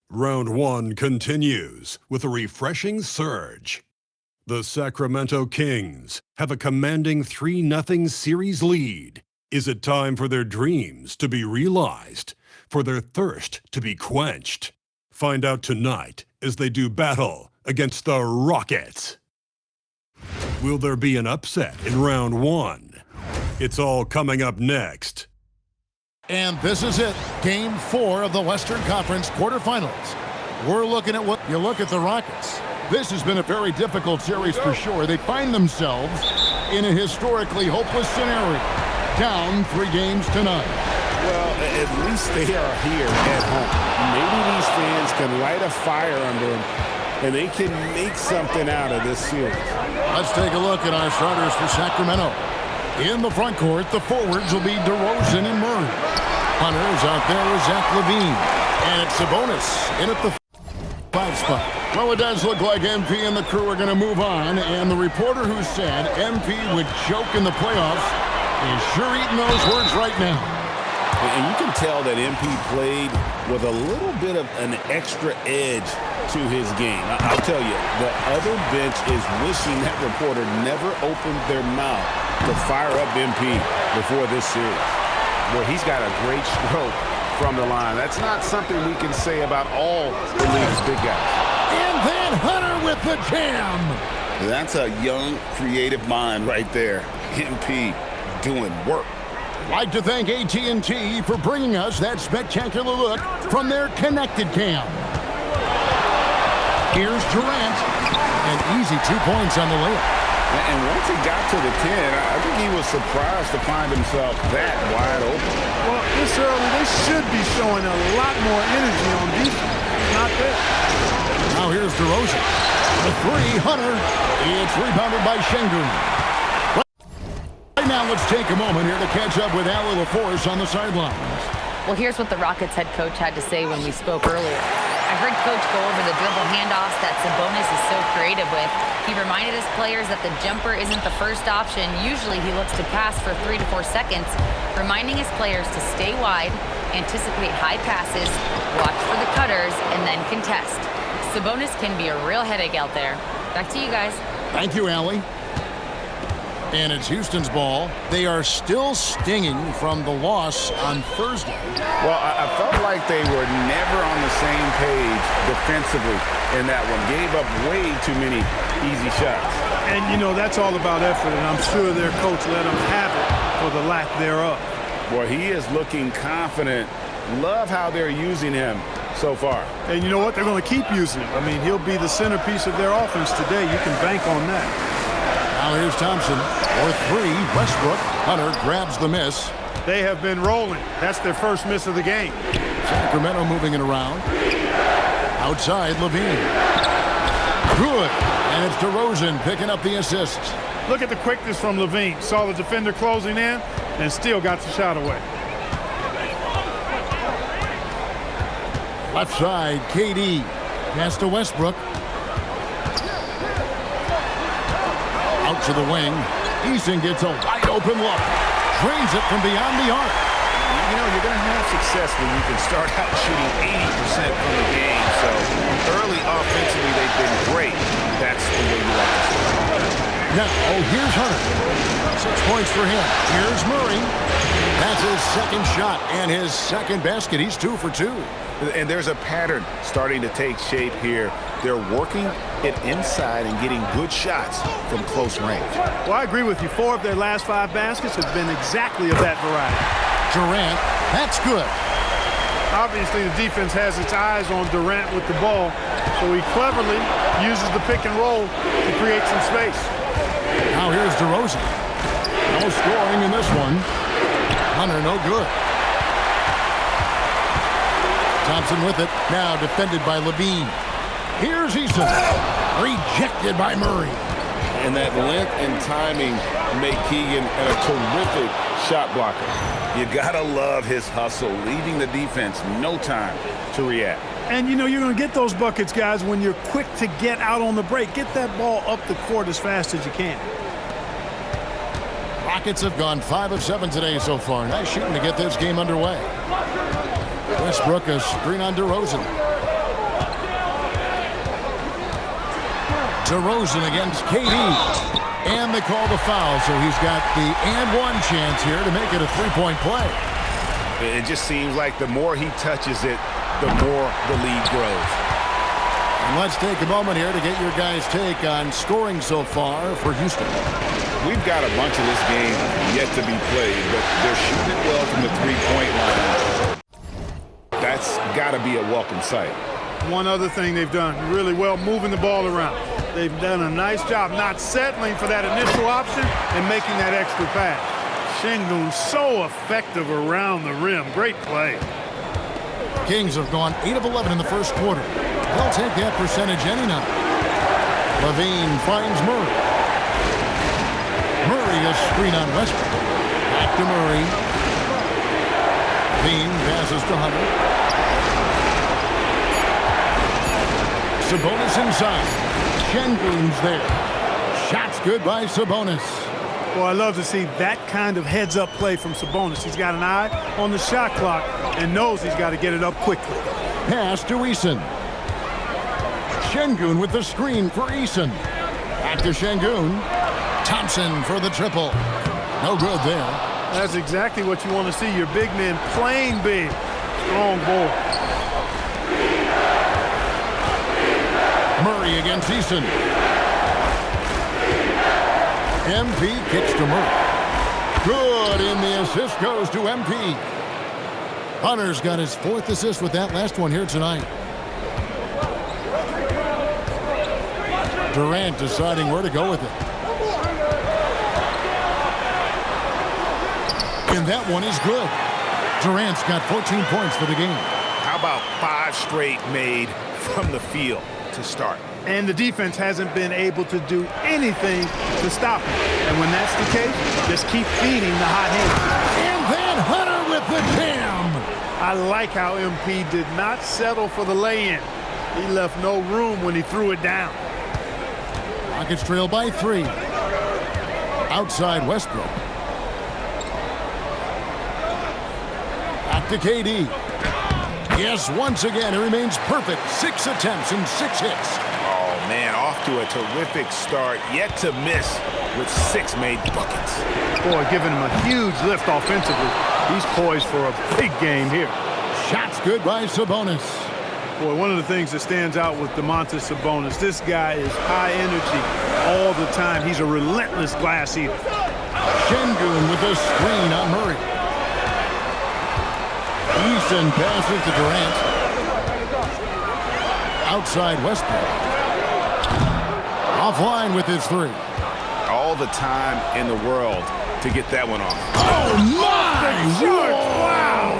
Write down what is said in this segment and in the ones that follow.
Round 1 continues with a refreshing surge. The Sacramento Kings have a commanding 3-0 series lead. Is it time for their dreams to be realized, for their thirst to be quenched? Find out tonight as they do battle against the Rockets. Will there be an upset in round 1? It's all coming up next. And this is it, Game 4 of the Western Conference quarterfinals. We're looking at what you look at the Rockets. This has been a very difficult series for sure. They find themselves in a historically hopeless scenario, down 3 games to none. Well, at least they are here at home. Maybe these fans can light a fire under them, and they can make something out of this series. Let's take a look at our starters for Sacramento. In the front court, the forwards will be DeRozan and Murray. Hunter's out there with Zach LaVine. And it's Sabonis in at the 5 spot. Well, it does look like MP and the crew are going to move on. And the reporter who said MP would choke in the playoffs is sure eating those words right now. And you can tell that MP played with a little bit of an extra edge to his game. I'll tell you, the other bench is wishing that reporter never opened their mouth to fire up MP before this series. Well, he's got a great stroke from the line. That's not something we can say about all the league's big guys. And then Hunter with the jam. That's a young, creative mind right there. MP doing work. Like to thank AT&T for bringing us that spectacular look from their connected cam. Here's Durant. An easy 2 points on the layup. And once he got to the 10, I think he was surprised to find himself that wide open. Well, this early, they should be showing a lot more energy on defense. Not there. Now here's DeRozan. The 3, Hunter. It's rebounded by Şengün. Right now, let's take a moment here to catch up with Allie LaForce on the sidelines. Well, here's what the Rockets head coach had to say when we spoke earlier. I heard Coach go over the dribble handoffs that Sabonis is so creative with. He reminded his players that the jumper isn't the first option. Usually he looks to pass for 3 to 4 seconds, reminding his players to stay wide, anticipate high passes, watch for the cutters, and then contest. Sabonis can be a real headache out there. Back to you guys. Thank you, Allie. And it's Houston's ball. They are still stinging from the loss on Thursday. Well, I felt like they were never on the same page defensively in that one. Gave up way too many easy shots. And, you know, that's all about effort, and I'm sure their coach let them have it for the lack thereof. Boy, he is looking confident. Love how they're using him so far. And you know what? They're going to keep using him. I mean, he'll be the centerpiece of their offense today. You can bank on that. Now here's Thompson for 3. Westbrook. Hunter grabs the miss. They have been rolling. That's their first miss of the game. Sacramento moving it around. Outside, LaVine. Good. And it's DeRozan picking up the assists. Look at the quickness from LaVine. Saw the defender closing in and still got the shot away. Left side, KD. Pass to Westbrook. Out to the wing. Eason gets a wide open look. Drains it from beyond the arc. You know, you're going to have success when you can start out shooting 80% from the game. So early offensively, they've been great. That's the way you like to see. Now, here's Hunter. 6 points for him. Here's Murray. That's his second shot and his second basket. He's 2 for 2. And there's a pattern starting to take shape here. They're working it inside and getting good shots from close range. Well, I agree with you. 4 of their last 5 baskets have been exactly of that variety. Durant, that's good. Obviously, the defense has its eyes on Durant with the ball, so he cleverly uses the pick and roll to create some space. Now here's DeRozan. No scoring in this one. Hunter, no good. Thompson with it. Now defended by LaVine. Here's Eason. Rejected by Murray. And that length and timing make Keegan a terrific shot blocker. You gotta love his hustle, leaving the defense no time to react. And you know you're going to get those buckets, guys, when you're quick to get out on the break. Get that ball up the court as fast as you can. Rockets have gone 5 of 7 today so far. Nice shooting to get this game underway. Westbrook, a screen on DeRozan. DeRozan against KD. And they call the foul, so he's got the and one chance here to make it a three-point play. It just seems like the more he touches it, the more the lead grows. And let's take a moment here to get your guys' take on scoring so far for Houston. We've got a bunch of this game yet to be played, but they're shooting it well from the three-point line. That's got to be a welcome sight. One other thing they've done really well, moving the ball around. They've done a nice job not settling for that initial option and making that extra pass. Şengün so effective around the rim. Great play. Kings have gone 8 of 11 in the first quarter. They'll take that percentage any night. Levine finds Murray. Murray a screen on Westbrook. Back to Murray. Levine passes to Hunter. Sabonis inside. Şengün's there. Shot's good by Sabonis. Well, I love to see that kind of heads-up play from Sabonis. He's got an eye on the shot clock and knows he's got to get it up quickly. Pass to Eason. Şengün with the screen for Eason. Back to Şengün. Thompson for the triple. No good there. That's exactly what you want to see, your big men playing big. Strong ball. Murray against Eason. MP kicks to Murray. Good, and the assist goes to MP. Hunter's got his 4th assist with that last one here tonight. Durant deciding where to go with it. And that one is good. Durant's got 14 points for the game. How about 5 straight made from the field to start? And the defense hasn't been able to do anything to stop him. And when that's the case, just keep feeding the hot hand. And then Hunter with the jam. I like how MP did not settle for the lay-in. He left no room when he threw it down. Rockets trail by 3. Outside Westbrook. Back to KD. Yes, once again, it remains perfect. 6 attempts and 6 hits. Oh, man, off to a terrific start. Yet to miss with 6 made buckets. Boy, giving him a huge lift offensively. He's poised for a big game here. Shots good by Sabonis. Boy, one of the things that stands out with Domantas Sabonis, this guy is high energy all the time. He's a relentless glass eater. Şengün with a screen on Murray. Eason passes to Durant. Outside Westbrook. Offline with his 3. All the time in the world to get that one off. Oh, my! Wow!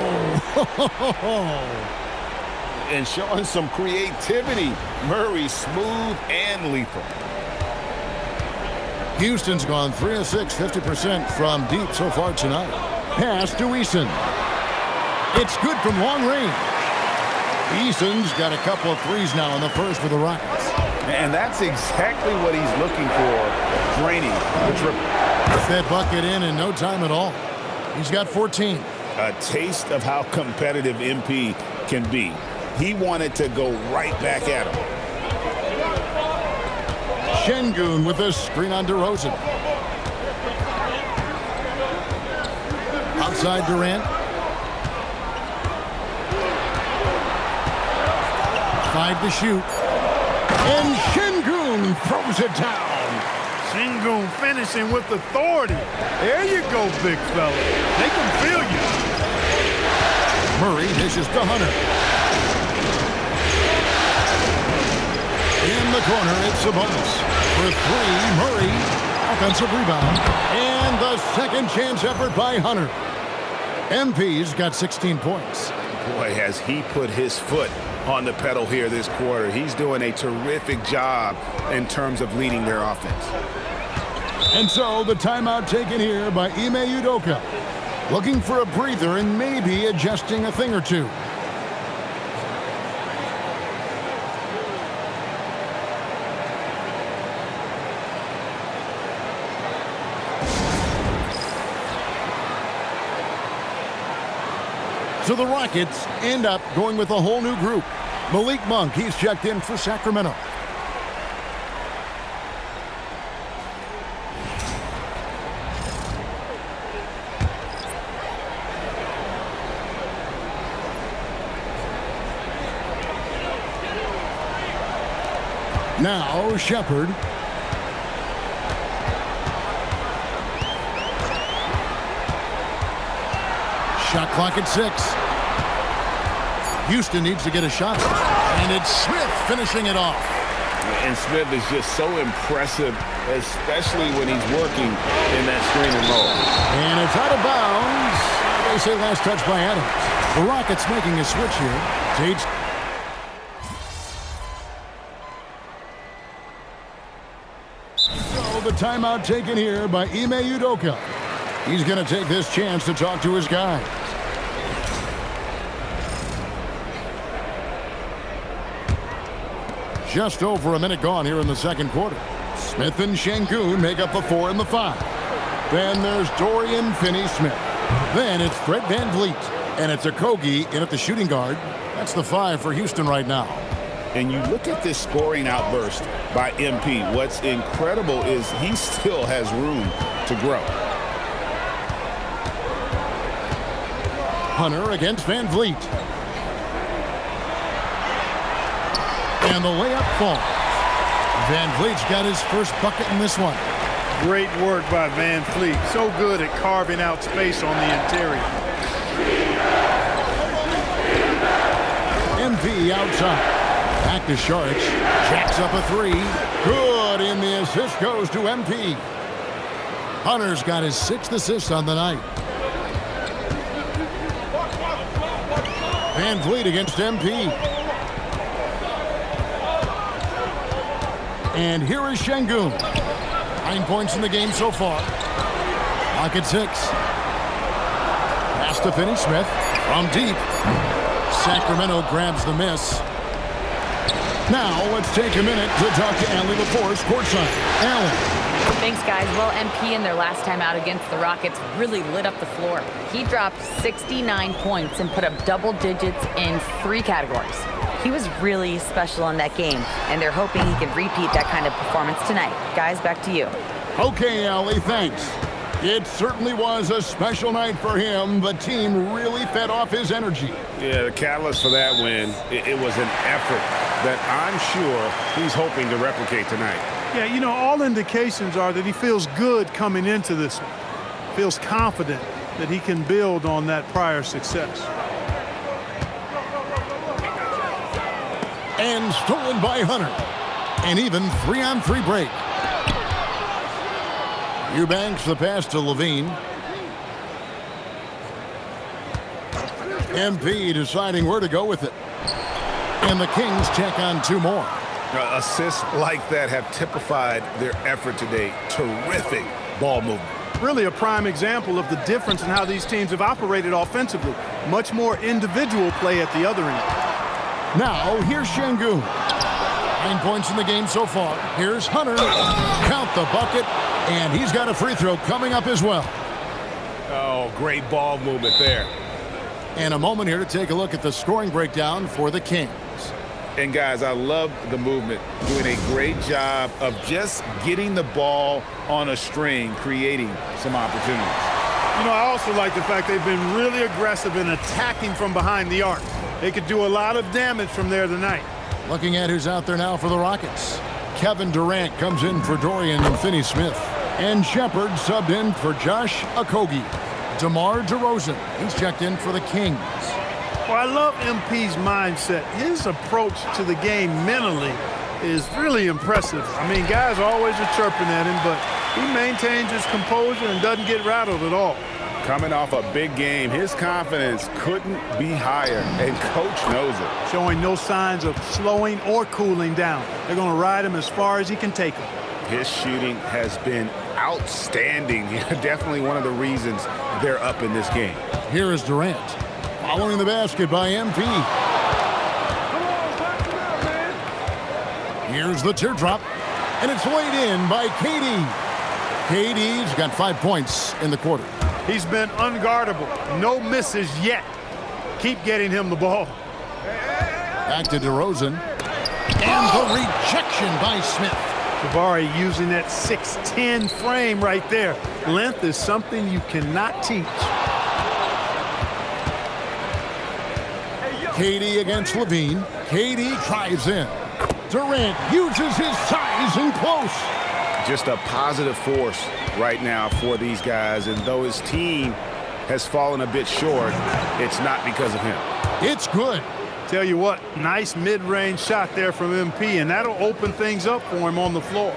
And showing some creativity. Murray smooth and lethal. Houston's gone 3 of 6, 50% from deep so far tonight. Pass to Eason. It's good from long range. Eason's got a couple of threes now in the first for the Rockets. And that's exactly what he's looking for, draining the triple. Gets that bucket in no time at all. He's got 14. A taste of how competitive MP can be. He wanted to go right back at him. Şengün with a screen on DeRozan. Outside Durant. 5 to shoot. And Şengün throws it down. Şengün finishing with authority. There you go, big fella. They can feel you. Murray dishes to Hunter. In the corner, it's Sabonis. For 3, Murray. Offensive rebound. And the second chance effort by Hunter. MP's got 16 points. Boy, has he put his foot on the pedal here this quarter. He's doing a terrific job in terms of leading their offense. And so the timeout taken here by Ime Udoka. Looking for a breather and maybe adjusting a thing or two. So the Rockets end up going with a whole new group. Malik Monk, he's checked in for Sacramento. Now Shepard. Shot clock at 6. Houston needs to get a shot. And it's Smith finishing it off. And Smith is just so impressive, especially when he's working in that screen and roll. And it's out of bounds. They say last touch by Adams. The Rockets making a switch here. Tate. So the timeout taken here by Ime Udoka. He's going to take this chance to talk to his guys. Just over a minute gone here in the second quarter. Smith and Şengün make up the 4 and the 5. Then there's Dorian Finney-Smith. Then it's Fred VanVleet. And it's Okogie in at the shooting guard. That's the 5 for Houston right now. And you look at this scoring outburst by MP. What's incredible is he still has room to grow. Hunter against VanVleet. And the layup falls. VanVleet's got his first bucket in this one. Great work by VanVleet. So good at carving out space on the interior. MP outside. Back to Saric. Jacks up a 3. Good, and the assist goes to MP. Hunter's got his 6th assist on the night. VanVleet against MP. And here is Şengün. 9 points in the game so far. Clock at 6. Pass to Finney-Smith from deep. Sacramento grabs the miss. Now let's take a minute to talk to Allie LaForce courtside. Allie. Thanks, guys. Well, MP in their last time out against the Rockets really lit up the floor. He dropped 69 points and put up double digits in 3 categories. He was really special in that game, and they're hoping he can repeat that kind of performance tonight. Guys, back to you. Okay, Allie, thanks. It certainly was a special night for him. The team really fed off his energy. Yeah, the catalyst for that win, it was an effort that I'm sure he's hoping to replicate tonight. Yeah, you know, all indications are that he feels good coming into this one. Feels confident that he can build on that prior success. And stolen by Hunter. An even 3-on-3 break. Eubanks the pass to Levine. MP deciding where to go with it. And the Kings check on 2 more. Assists like that have typified their effort today. Terrific ball movement. Really a prime example of the difference in how these teams have operated offensively. Much more individual play at the other end. Now, here's Şengün. 9 points in the game so far. Here's Hunter. Count the bucket. And he's got a free throw coming up as well. Oh, great ball movement there. And a moment here to take a look at the scoring breakdown for the Kings. And guys, I love the movement. Doing a great job of just getting the ball on a string, creating some opportunities. You know, I also like the fact they've been really aggressive in attacking from behind the arc. They could do a lot of damage from there tonight. Looking at who's out there now for the Rockets. Kevin Durant comes in for Dorian and Finney-Smith. And Shepard subbed in for Josh Okogie. DeMar DeRozan, he's checked in for the Kings. Well, I love MP's mindset. His approach to the game mentally is really impressive. I mean, guys always are chirping at him, but he maintains his composure and doesn't get rattled at all. Coming off a big game, his confidence couldn't be higher, and Coach knows it. Showing no signs of slowing or cooling down. They're going to ride him as far as he can take him. His shooting has been outstanding. Definitely one of the reasons they're up in this game. Here is Durant. Following the basket by MP. Here's the teardrop. And it's laid in by KD. KD's got 5 points in the quarter. He's been unguardable. No misses yet. Keep getting him the ball. Back to DeRozan. And the rejection by Smith. Jabari using that 6'10" frame right there. Length is something you cannot teach. KD against Levine. KD drives in. Durant uses his size and close. Just a positive force right now for these guys. And though his team has fallen a bit short, it's not because of him. It's good. Tell you what, nice mid-range shot there from MP, and that'll open things up for him on the floor.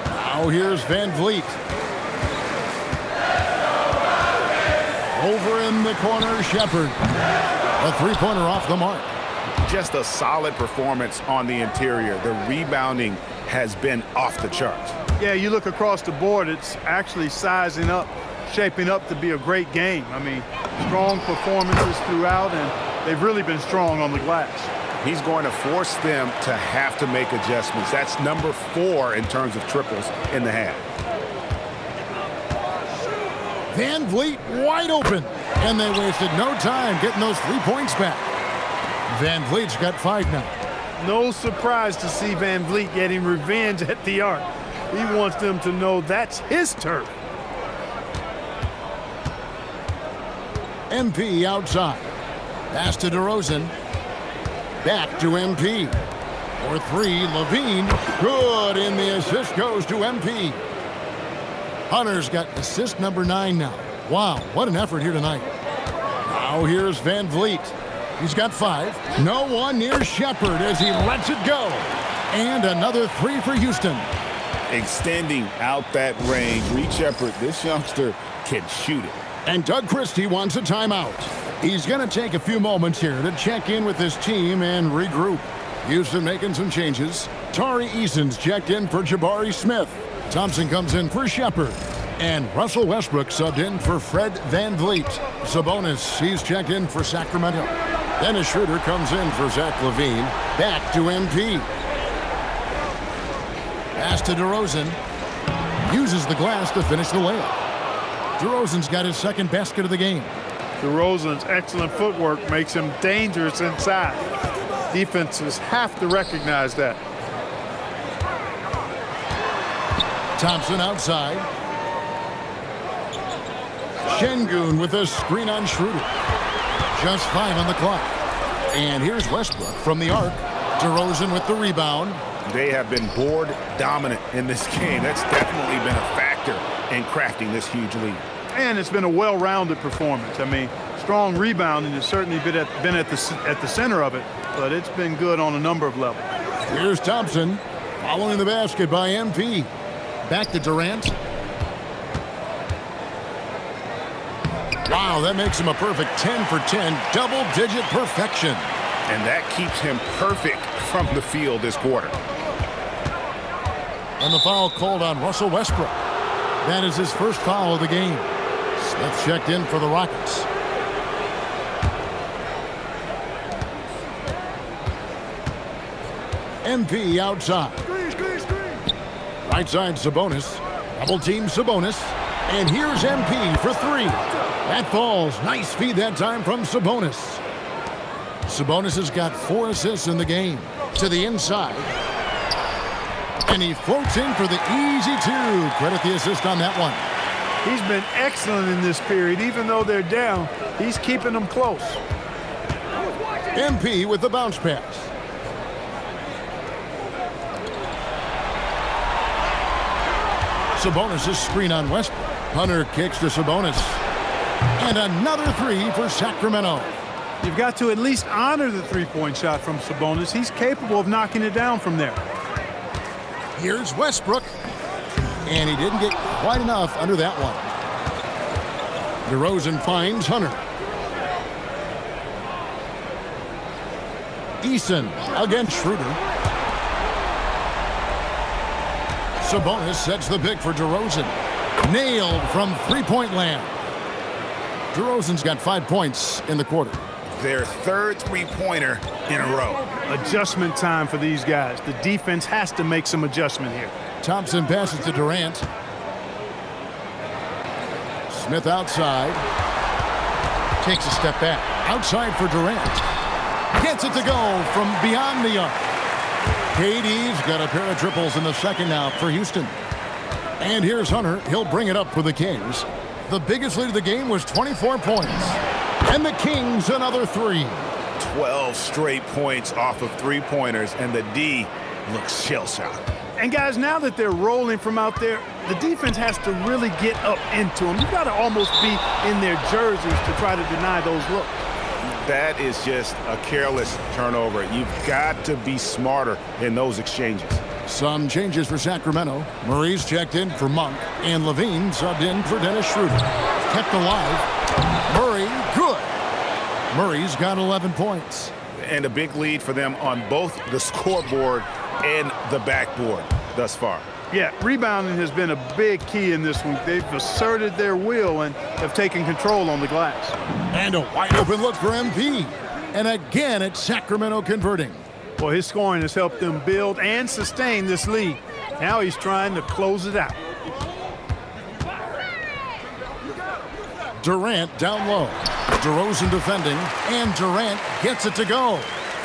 Now here's Van Vliet. Over in the corner, Shepherd. A three-pointer off the mark. Just a solid performance on the interior. The rebounding has been off the charts. Yeah, you look across the board, it's actually sizing up, shaping up to be a great game. I mean, strong performances throughout, and they've really been strong on the glass. He's going to force them to have to make adjustments. That's number 4 in terms of triples in the half. Van Vliet wide open, and they wasted no time getting those 3 points back. Van Vliet's got 5 now. No surprise to see Van Vliet getting revenge at the arc. He wants them to know that's his turf. MP outside. Pass to DeRozan. Back to MP. For 3, Levine. Good, and the assist goes to MP. Hunter's got assist number 9 now. Wow, what an effort here tonight. Now here's Van Vliet. He's got 5. No one near Shepherd as he lets it go. And another 3 for Houston. Extending out that range. Reed Shepherd, this youngster can shoot it. And Doug Christie wants a timeout. He's going to take a few moments here to check in with his team and regroup. Houston making some changes. Tari Eason's checked in for Jabari Smith. Thompson comes in for Shepherd. And Russell Westbrook subbed in for Fred Van Vliet. Sabonis, he's checked in for Sacramento. Dennis Schroeder comes in for Zach LaVine. Back to MP. Pass to DeRozan. Uses the glass to finish the layup. DeRozan's got his second basket of the game. DeRozan's excellent footwork makes him dangerous inside. Defenses have to recognize that. Thompson outside. Şengün with a screen on Schroeder. Just 5 on the clock. And here's Westbrook from the arc. DeRozan with the rebound. They have been board dominant in this game. That's definitely been a factor in crafting this huge lead. And it's been a well-rounded performance. I mean, strong rebounding has certainly been at the center of it, but it's been good on a number of levels. Here's Thompson following the basket by MP. Back to Durant. Wow, that makes him a perfect 10 for 10, double-digit perfection. And that keeps him perfect from the field this quarter. And the foul called on Russell Westbrook. That is his first foul of the game. Smith checked in for the Rockets. MP outside. Right side Sabonis. Double team Sabonis. And here's MP for 3. That falls. Nice feed that time from Sabonis. Sabonis has got 4 assists in the game. To the inside. And he floats in for the easy 2. Credit the assist on that one. He's been excellent in this period. Even though they're down, he's keeping them close. MP with the bounce pass. Sabonis' screen on Westbrook. Hunter kicks to Sabonis. And another 3 for Sacramento. You've got to at least honor the three-point shot from Sabonis. He's capable of knocking it down from there. Here's Westbrook. And he didn't get quite enough under that one. DeRozan finds Hunter. Eason against Schroeder. Sabonis sets the pick for DeRozan. Nailed from three-point land. DeRozan's got 5 points in the quarter. Their third three-pointer in a row. Adjustment time for these guys. The defense has to make some adjustment here. Thompson passes to Durant. Smith outside. Takes a step back. Outside for Durant. Gets it to go from beyond the arc. KD's got a pair of triples in the second now for Houston. And here's Hunter. He'll bring it up for the Kings. The biggest lead of the game was 24 points. And the Kings another 3. 12 straight points off of three-pointers, and the D looks shell-shocked. And guys, now that they're rolling from out there, the defense has to really get up into them. You've got to almost be in their jerseys to try to deny those looks. That is just a careless turnover. You've got to be smarter in those exchanges. Some changes for Sacramento. Murray's checked in for Monk, and Levine subbed in for Dennis Schroeder. Kept alive. Murray, good. Murray's got 11 points. And a big lead for them on both the scoreboard and the backboard thus far. Yeah, rebounding has been a big key in this one. They've asserted their will and have taken control on the glass. And a wide open look for MP. And again, it's Sacramento converting. Well, his scoring has helped them build and sustain this lead. Now he's trying to close it out. Durant down low. DeRozan defending, and Durant gets it to go.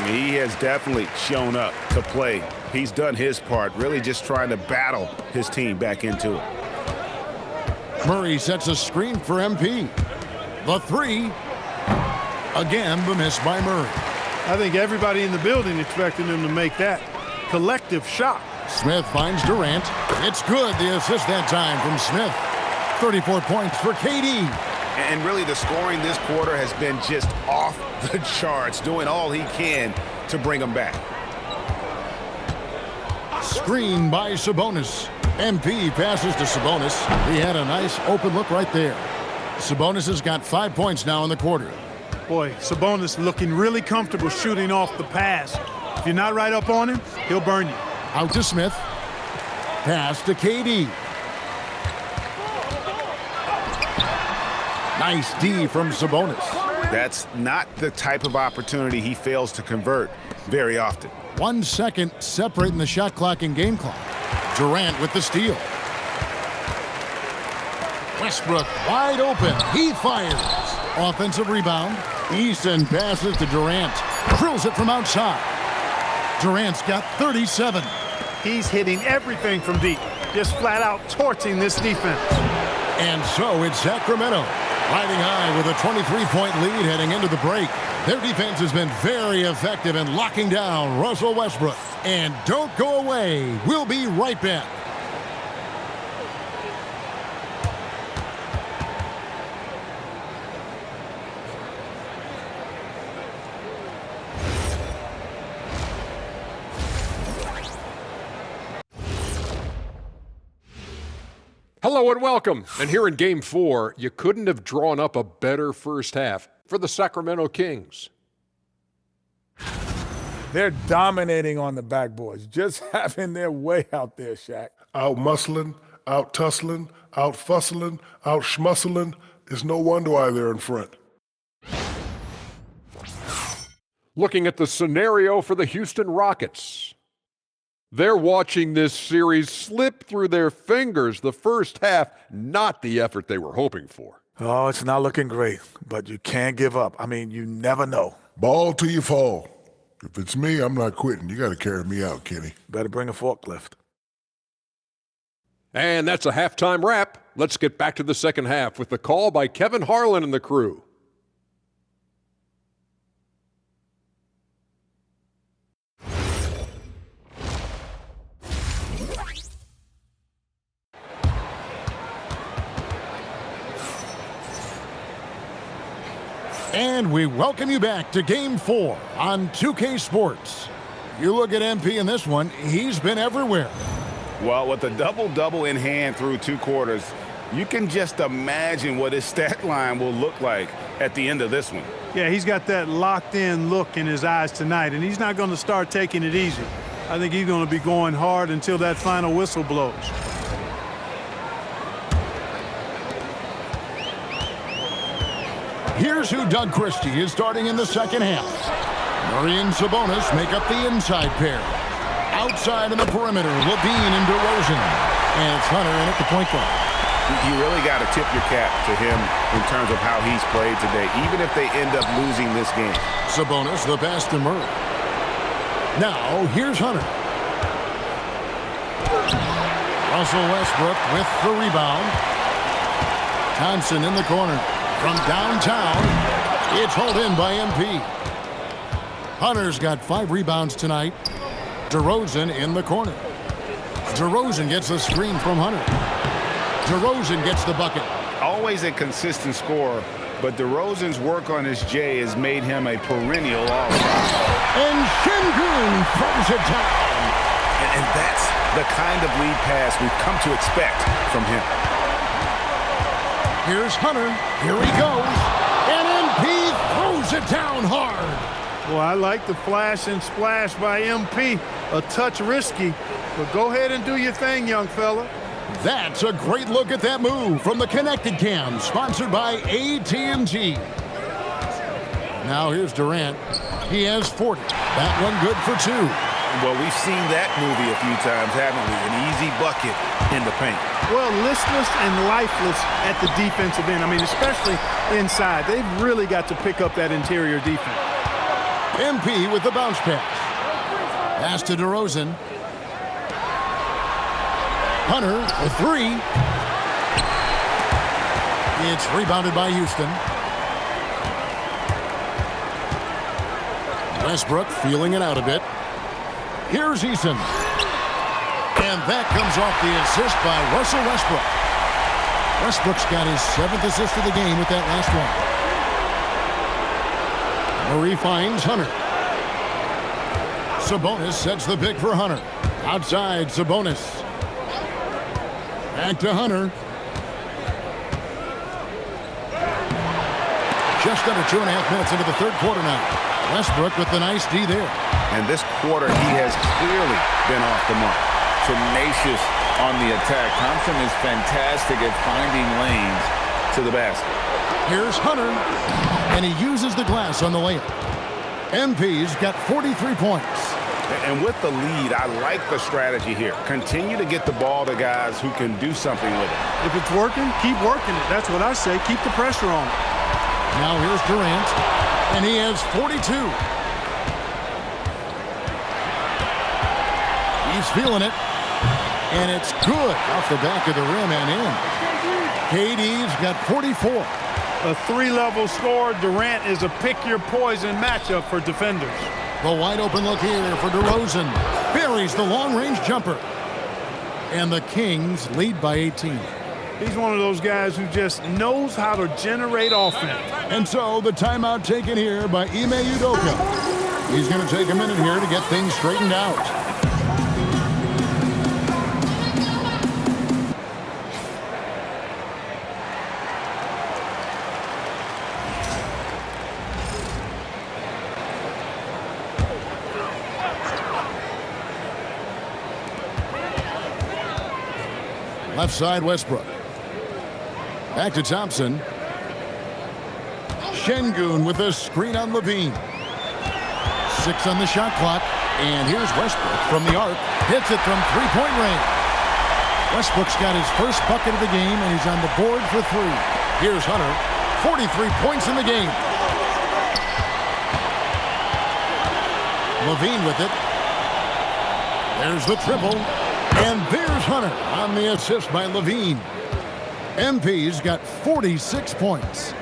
He has definitely shown up to play. He's done his part, really just trying to battle his team back into it. Murray sets a screen for MP. The 3. Again, the miss by Murray. I think everybody in the building expected him to make that collective shot. Smith finds Durant. It's good, the assist that time from Smith. 34 points for KD. And really the scoring this quarter has been just off the charts, doing all he can to bring them back. Screen by Sabonis. MP passes to Sabonis. He had a nice open look right there. Sabonis has got 5 points now in the quarter. Boy, Sabonis looking really comfortable shooting off the pass. If you're not right up on him, he'll burn you. Out to Smith. Pass to KD. Nice D from Sabonis. That's not the type of opportunity he fails to convert very often. 1 second separating the shot clock and game clock. Durant with the steal. Westbrook wide open. He fires. Offensive rebound. Easton passes to Durant. Drills it from outside. Durant's got 37. He's hitting everything from deep. Just flat out torching this defense. And so it's Sacramento riding high with a 23-point lead heading into the break. Their defense has been very effective in locking down Russell Westbrook. And don't go away. We'll be right back. Hello and welcome. And here in Game 4, you couldn't have drawn up a better first half for the Sacramento Kings. They're dominating on the backboards, just having their way out there, Shaq. Out muscling, out tussling, out fussling, out schmuscling. It's no wonder why they're in front. Looking at the scenario for the Houston Rockets. They're watching this series slip through their fingers. The first half, not the effort they were hoping for. Oh, it's not looking great, but you can't give up. I mean, you never know. Ball till you fall. If it's me, I'm not quitting. You got to carry me out, Kenny. Better bring a forklift. And that's a halftime wrap. Let's get back to the second half with the call by Kevin Harlan and the crew. And we welcome you back to Game 4 on 2K Sports. You look at MP in this one, he's been everywhere. Well, with a double-double in hand through 2 quarters, you can just imagine what his stat line will look like at the end of this one. Yeah, he's got that locked-in look in his eyes tonight, and he's not going to start taking it easy. I think he's going to be going hard until that final whistle blows. Here's who Doug Christie is starting in the second half. Murray and Sabonis make up the inside pair. Outside on the perimeter, Levine and DeRozan. And it's Hunter in at the point guard. You really got to tip your cap to him in terms of how he's played today, even if they end up losing this game. Sabonis, the pass to Murray. Now, here's Hunter. Russell Westbrook with the rebound. Thompson in the corner. From downtown, it's hauled in by MP. Hunter's got 5 rebounds tonight. DeRozan in the corner. DeRozan gets a screen from Hunter. DeRozan gets the bucket. Always a consistent scorer, but DeRozan's work on his J has made him a perennial all-star. And Şengün throws it down. And that's the kind of lead pass we've come to expect from him. Here's Hunter. Here he goes. And MP throws it down hard. Well, I like the flash and splash by MP. A touch risky, but go ahead and do your thing, young fella. That's a great look at that move from the Connected Cam, sponsored by AT&T. Now here's Durant. He has 40. That one good for 2. Well, we've seen that movie a few times, haven't we? An easy bucket in the paint. Well, listless and lifeless at the defensive end. I mean, especially inside. They've really got to pick up that interior defense. MP with the bounce pass. Pass to DeRozan. Hunter for 3. It's rebounded by Houston. Westbrook feeling it out a bit. Here's Eason. And that comes off the assist by Russell Westbrook. Westbrook's got his 7th assist of the game with that last one. Murray finds Hunter. Sabonis sets the pick for Hunter. Outside, Sabonis. Back to Hunter. Just under 2.5 minutes into the third quarter now. Westbrook with the nice D there. And this quarter, he has clearly been off the mark. Tenacious on the attack. Thompson is fantastic at finding lanes to the basket. Here's Hunter, and he uses the glass on the layup. MP's got 43 points. And with the lead, I like the strategy here. Continue to get the ball to guys who can do something with it. If it's working, keep working it. That's what I say. Keep the pressure on. Now here's Durant, and he has 42. He's feeling it, and it's good off the back of the rim and in. KD's got 44. A 3-level score. Durant is a pick-your-poison matchup for defenders. The wide open look here for DeRozan. Buries the long-range jumper. And the Kings lead by 18. He's one of those guys who just knows how to generate offense. And so the timeout taken here by Ime Udoka. He's going to take a minute here to get things straightened out. Left side, Westbrook. Back to Thompson. Şengün with a screen on Levine. 6 on the shot clock. And here's Westbrook from the arc. Hits it from three-point range. Westbrook's got his first bucket of the game, and he's on the board for 3. Here's Hunter. 43 points in the game. Levine with it. There's the triple. And there's Hunter on the assist by Levine. MP's got 46 points.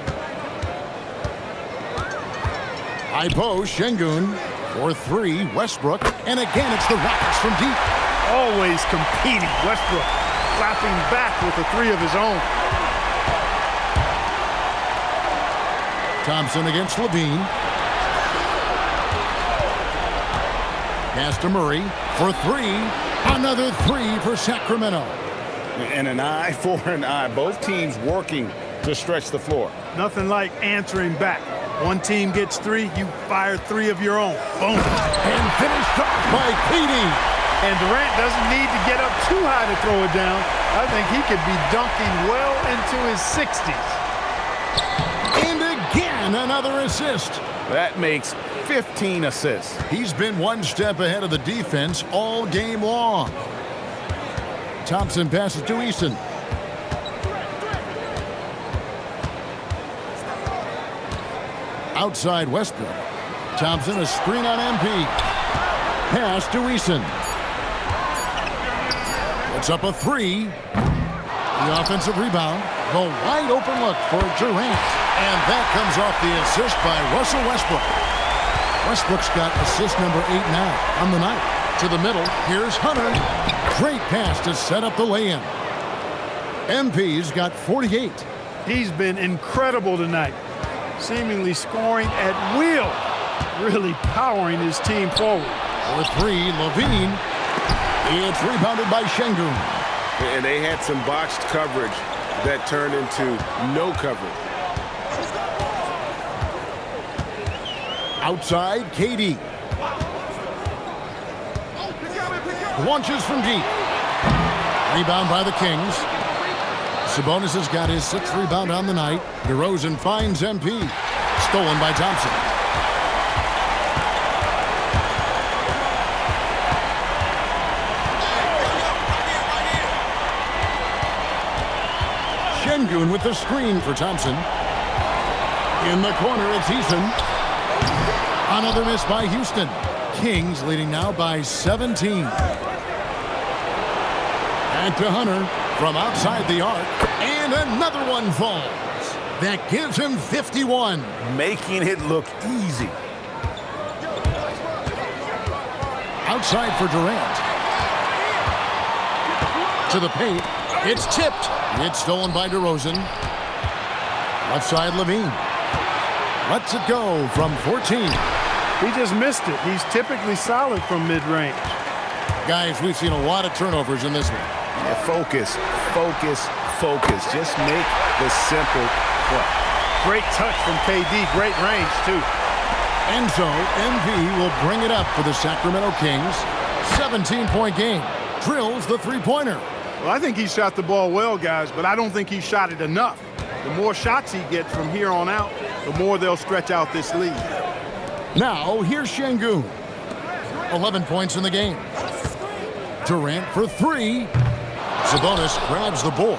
High post, Şengün for 3, Westbrook. And again, it's the Rockets from deep. Always competing. Westbrook clapping back with a 3 of his own. Thompson against Levine. Pass to Murray for 3. Another 3 for Sacramento. And an eye for an eye. Both teams working to stretch the floor. Nothing like answering back. One team gets 3, you fire 3 of your own. Boom. And finished off by KD. And Durant doesn't need to get up too high to throw it down. I think he could be dunking well into his 60s. And again, another assist. That makes 15 assists. He's been one step ahead of the defense all game long. Thompson passes to Eason. Outside Westbrook. Thompson, a screen on MP. Pass to Eason. It's up a three. The offensive rebound. The wide open look for Durant. And that comes off the assist by Russell Westbrook. Westbrook's got assist number 8 now on the night. To the middle. Here's Hunter. Great pass to set up the lay-in. MP's got 48. He's been incredible tonight. Seemingly scoring at will. Really powering his team forward. For three, Levine. It's rebounded by Şengün. And they had some botched coverage that turned into no coverage. Outside, KD. Launches from deep. Rebound by the Kings. Sabonis has got his 6th rebound on the night. DeRozan finds MP. Stolen by Thompson. Şengün with the screen for Thompson. In the corner, it's Eason. Another miss by Houston. Kings leading now by 17. And to Hunter from outside the arc. And another one falls. That gives him 51. Making it look easy. Outside for Durant. To the paint. It's tipped. It's stolen by DeRozan. Left side, Levine. Lets it go from 14. He just missed it. He's typically solid from mid-range. Guys, we've seen a lot of turnovers in this one. Yeah, focus, focus, focus. Just make the simple play. Great touch from KD. Great range, too. And so, MV will bring it up for the Sacramento Kings. 17-point game. Drills the three-pointer. Well, I think he shot the ball well, guys, but I don't think he shot it enough. The more shots he gets from here on out, the more they'll stretch out this lead. Now, here's Şengün. 11 points in the game. Durant for three. Sabonis grabs the board.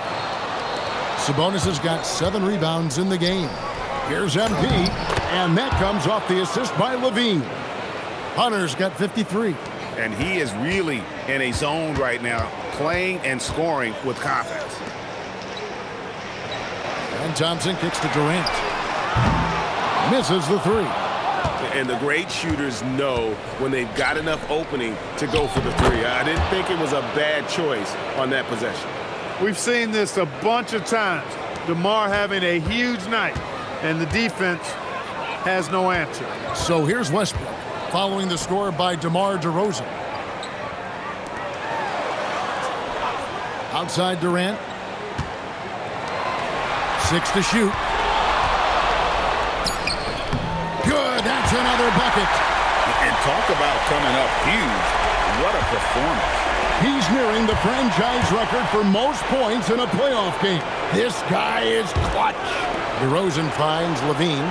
Sabonis has got 7 rebounds in the game. Here's MP, and that comes off the assist by Levine. Hunter's got 53. And he is really in a zone right now, playing and scoring with confidence. And Thompson kicks to Durant. Misses the three. And the great shooters know when they've got enough opening to go for the three. I didn't think it was a bad choice on that possession. We've seen this a bunch of times. DeMar having a huge night, and the defense has no answer. So here's Westbrook, following the score by DeMar DeRozan. Outside Durant. 6 to shoot. Good, that's another bucket. And talk about coming up huge. What a performance. He's nearing the franchise record for most points in a playoff game. This guy is clutch. DeRozan finds Levine.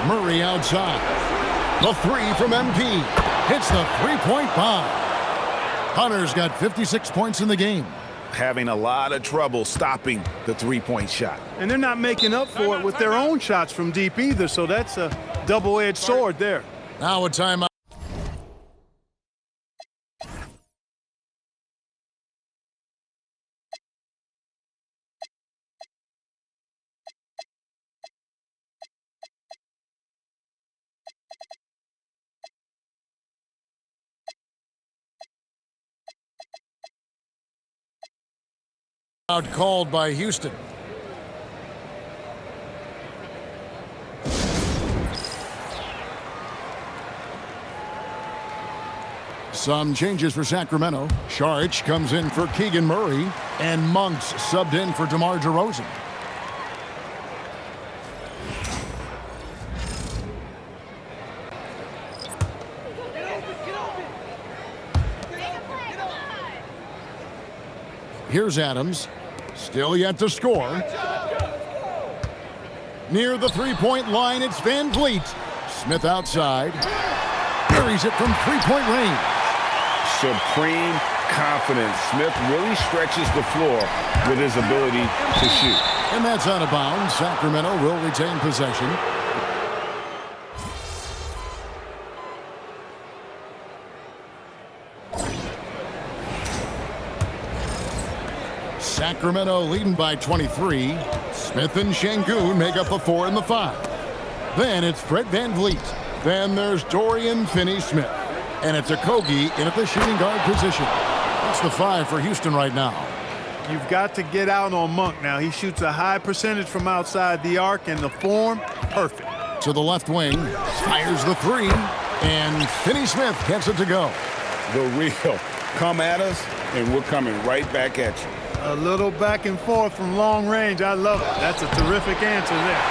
Murray outside. The three from MP. Hits the three-point bomb. Hunter's got 56 points in the game. Having a lot of trouble stopping the three-point shot. And they're not making up for it with their own shots from deep either, so that's a double-edged sword there. Now a timeout. Called by Houston. Some changes for Sacramento. Saric comes in for Keegan Murray, and Monks subbed in for DeMar DeRozan. Here's Adams. Still yet to score. Near the three-point line, it's Van Vliet. Smith outside. Buries it from three-point range. Supreme confidence. Smith really stretches the floor with his ability to shoot. And that's out of bounds. Sacramento will retain possession. Sacramento leading by 23. Smith and Şengün make up the 4 and the 5. Then it's Fred VanVleet. Then there's Dorian Finney-Smith. And it's Okogie in at the shooting guard position. That's the 5 for Houston right now. You've got to get out on Monk now. He shoots a high percentage from outside the arc, and the form, perfect. To the left wing, fires the 3, and Finney-Smith gets it to go. The real. Come at us, and we're coming right back at you. A little back and forth from long range. I love it. That's a terrific answer there.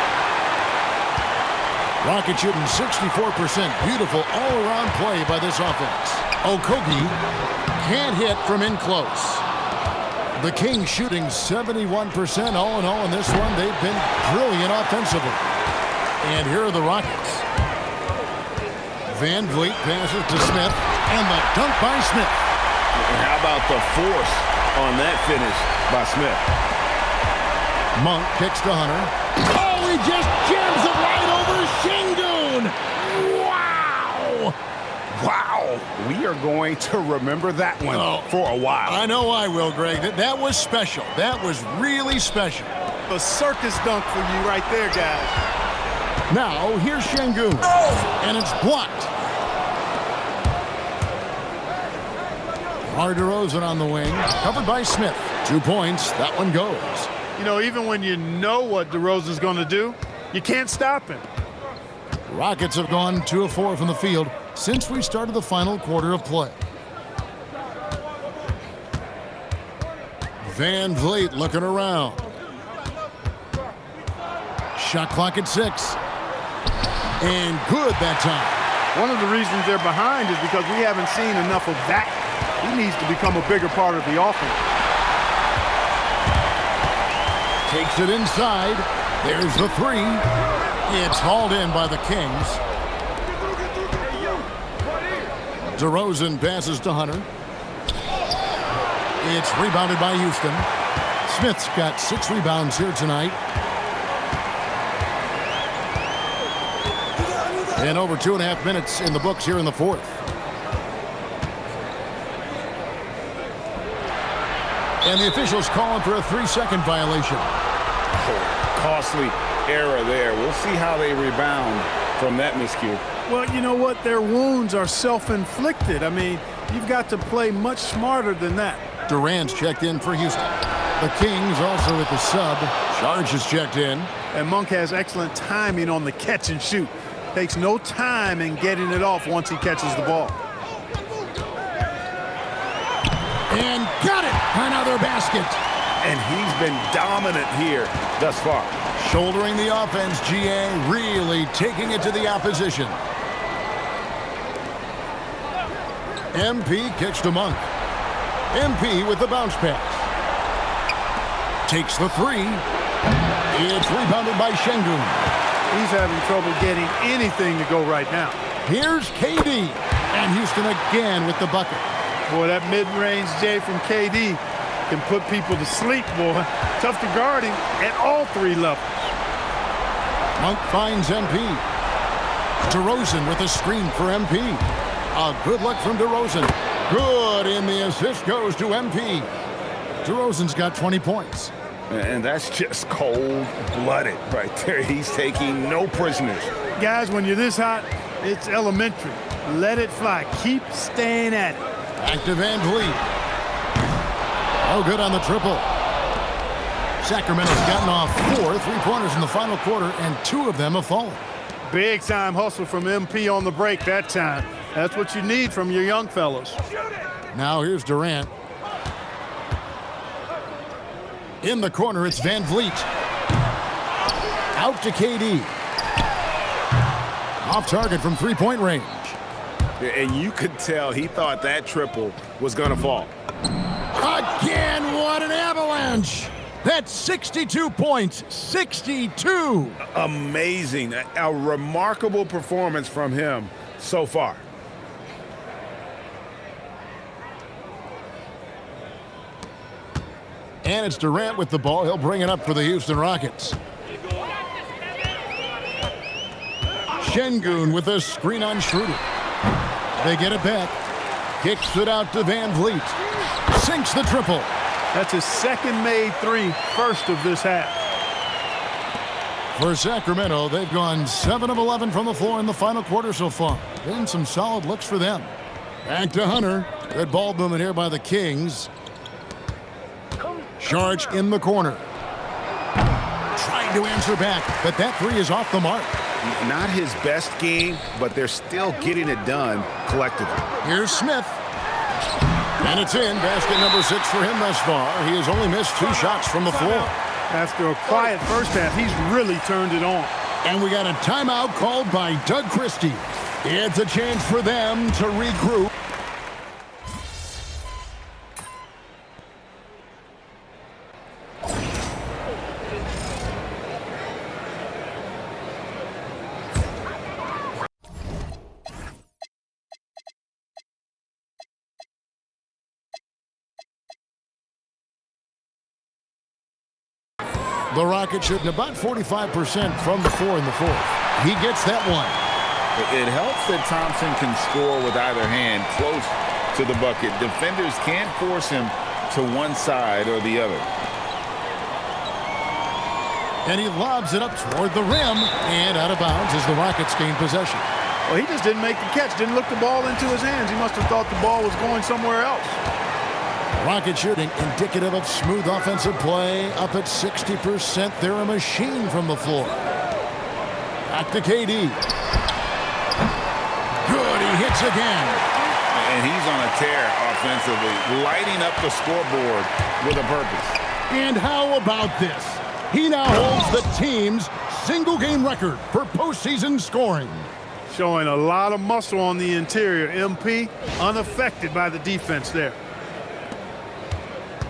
Rockets shooting 64%. Beautiful all-around play by this offense. Okogie can't hit from in close. The Kings shooting 71% all in all in this one. They've been brilliant offensively. And here are the Rockets. VanVleet passes to Smith, and the dunk by Smith. And how about the force on that finish by Smith? Monk kicks to Hunter. Oh, he just jams it right over Şengün! Wow! Wow, we are going to remember that one for a while. I know I will, Greg. That was special. That was really special. A circus dunk for you right there, guys. Now, here's Şengün. And it's blocked. DeRozan on the wing, covered by Smith. 2 points. That one goes. You know, even when you know what DeRozan's going to do, you can't stop him. Rockets have gone 2 of 4 from the field since we started the final quarter of play. VanVleet looking around. Shot clock at 6. And good that time. One of the reasons they're behind is because we haven't seen enough of that. He needs to become a bigger part of the offense. Takes it inside. There's the 3. It's hauled in by the Kings. DeRozan passes to Hunter. It's rebounded by Houston. Smith's got 6 rebounds here tonight. And over 2.5 minutes in the books here in the 4th. And the officials calling for a 3-second violation. Costly error there. We'll see how they rebound from that miscue. Well, you know what? Their wounds are self-inflicted. I mean, you've got to play much smarter than that. Durant's checked in for Houston. The Kings also with the sub. Sarge is checked in. And Monk has excellent timing on the catch and shoot. Takes no time in getting it off once he catches the ball. And got it! Another basket. And he's been dominant here thus far. Shouldering the offense, GA really taking it to the opposition. MP kicks to Monk. MP with the bounce pass. Takes the 3. It's rebounded by Şengün. He's having trouble getting anything to go right now. Here's KD. And Houston again with the bucket. Boy, that mid-range J from KD can put people to sleep, boy. Tough to guard him at all 3 levels. Monk finds MP. DeRozan with a screen for MP. A good look from DeRozan. Good, and the assist goes to MP. DeRozan's got 20 points. And that's just cold-blooded right there. He's taking no prisoners. Guys, when you're this hot, it's elementary. Let it fly. Keep staying at it. Back to VanVleet. Oh, good on the triple. Sacramento's gotten off 4 3-pointers in the final quarter, and 2 of them have fallen. Big time hustle from MP on the break that time. That's what you need from your young fellows. Now here's Durant. In the corner, it's VanVleet. Out to KD. Off target from 3-point range. And you could tell he thought that triple was going to fall. Again, what an avalanche! That's 62 points, 62! Amazing. A remarkable performance from him so far. And it's Durant with the ball. He'll bring it up for the Houston Rockets. Şengün with a screen on Schroeder. They get it back. Kicks it out to VanVleet. Sinks the triple. That's his second made three, first of this half. For Sacramento, they've gone 7 of 11 from the floor in the final quarter so far. Been some solid looks for them. Back to Hunter. Good ball movement here by the Kings. Sharge in the corner. Trying to answer back, but that three is off the mark. Not his best game, but they're still getting it done collectively. Here's Smith. And it's in. Basket number 6 for him thus far. He has only missed 2 shots from the floor. After a quiet first half, he's really turned it on. And we got a timeout called by Doug Christie. It's a chance for them to regroup. The Rockets shooting about 45% from the floor in the fourth. He gets that one. It helps that Thompson can score with either hand close to the bucket. Defenders can't force him to one side or the other. And he lobs it up toward the rim and out of bounds as the Rockets gain possession. Well, he just didn't make the catch, didn't look the ball into his hands. He must have thought the ball was going somewhere else. Rocket shooting indicative of smooth offensive play, up at 60%. They're a machine from the floor. Back to KD. Good, he hits again. And he's on a tear offensively, lighting up the scoreboard with a purpose. And how about this? He now holds the team's single-game record for postseason scoring. Showing a lot of muscle on the interior. MP unaffected by the defense there.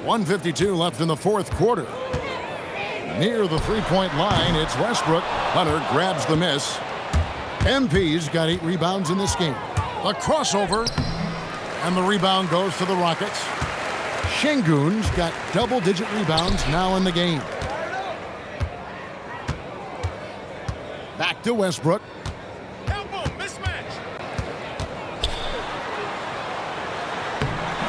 1:52 left in the fourth quarter. Near the three-point line, it's Westbrook. Hunter grabs the miss. MP's got 8 rebounds in this game. A crossover, and the rebound goes to the Rockets. Şengün's got double-digit rebounds now in the game. Back to Westbrook.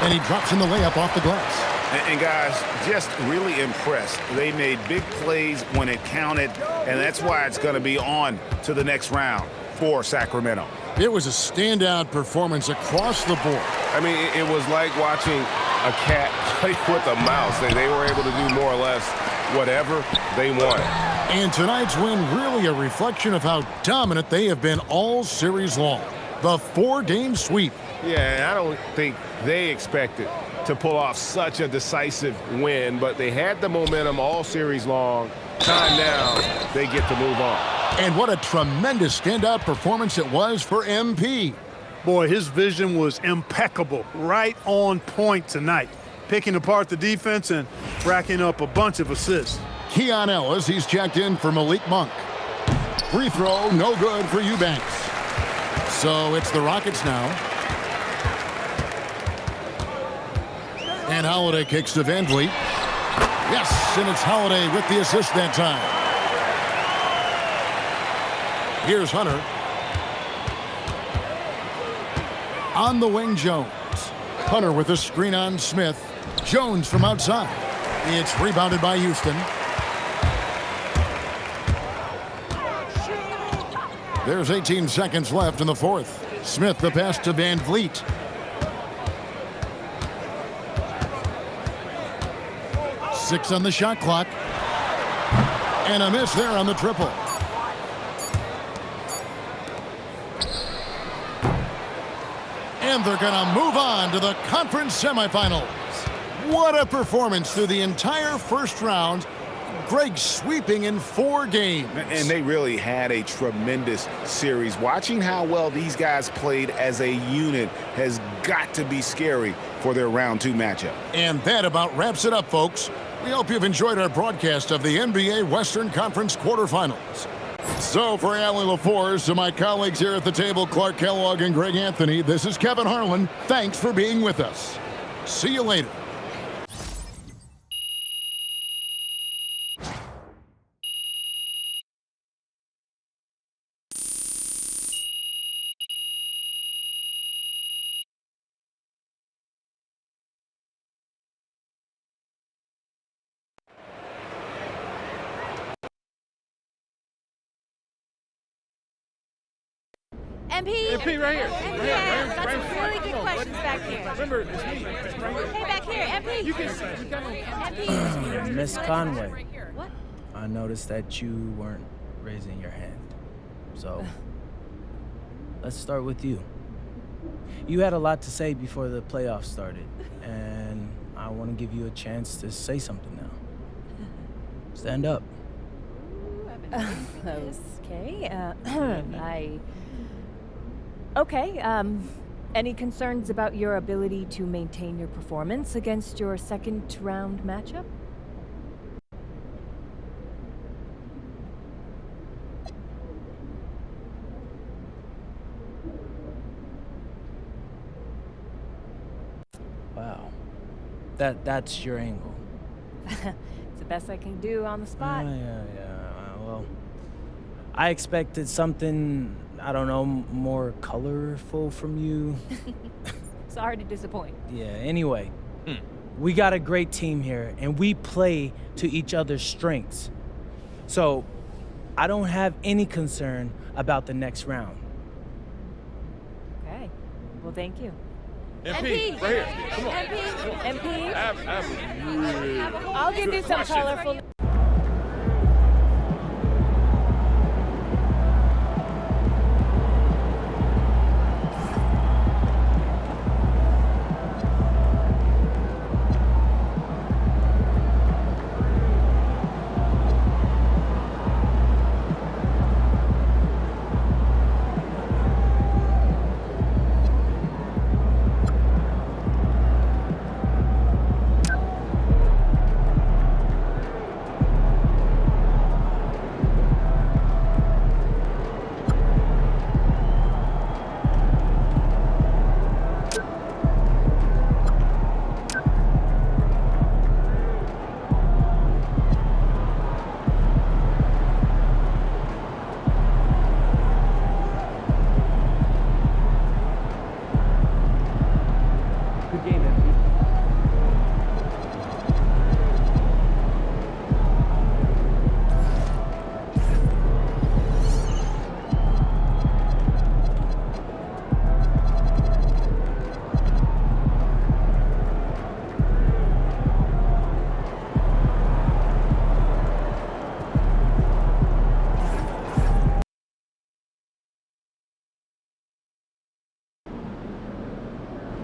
And he drops in the layup off the glass. And guys, just really impressed. They made big plays when it counted, and that's why it's going to be on to the next round for Sacramento. It was a standout performance across the board. I mean, it was like watching a cat play with a mouse. They were able to do more or less whatever they wanted. And tonight's win really a reflection of how dominant they have been all series long. The 4-game sweep. Yeah, and I don't think they expected to pull off such a decisive win, but they had the momentum all series long. Time now, they get to move on. And what a tremendous standout performance it was for MP. Boy, his vision was impeccable, right on point tonight. Picking apart the defense and racking up a bunch of assists. Keon Ellis, he's checked in for Malik Monk. Free throw, no good for Eubanks. So it's the Rockets now. And Holiday kicks to Van Vliet. Yes, and it's Holiday with the assist that time. Here's Hunter. On the wing, Jones. Hunter with a screen on Smith. Jones from outside. It's rebounded by Houston. There's 18 seconds left in the fourth. Smith the pass to Van Vliet. Six on the shot clock. And a miss there on the triple. And they're going to move on to the conference semifinals. What a performance through the entire first round. Greg sweeping in 4 games. And they really had a tremendous series. Watching how well these guys played as a unit has got to be scary for their round 2 matchup. And that about wraps it up, folks. We hope you've enjoyed our broadcast of the NBA Western Conference quarterfinals. So for Allie LaForce, to my colleagues here at the table, Clark Kellogg and Greg Anthony, this is Kevin Harlan. Thanks for being with us. See you later. MP? MP right here. Yeah, got some really good questions back here. Remember, it's me. It's right here. Hey, back here, MP. You can see. You got MP. Miss Conway, What? I noticed that you weren't raising your hand. So, let's start with you. You had a lot to say before the playoffs started, and I want to give you a chance to say something now. Stand up. Okay. Any concerns about your ability to maintain your performance against your second-round matchup? Wow. That's your angle. It's the best I can do on the spot. Yeah. Well, I expected something, I don't know, more colorful from you. Sorry to disappoint. Yeah, anyway, we got a great team here, and we play to each other's strengths. So, I don't have any concern about the next round. Okay. Well, thank you. MP, right here. Come on. MP? Really I'll give you some colorful...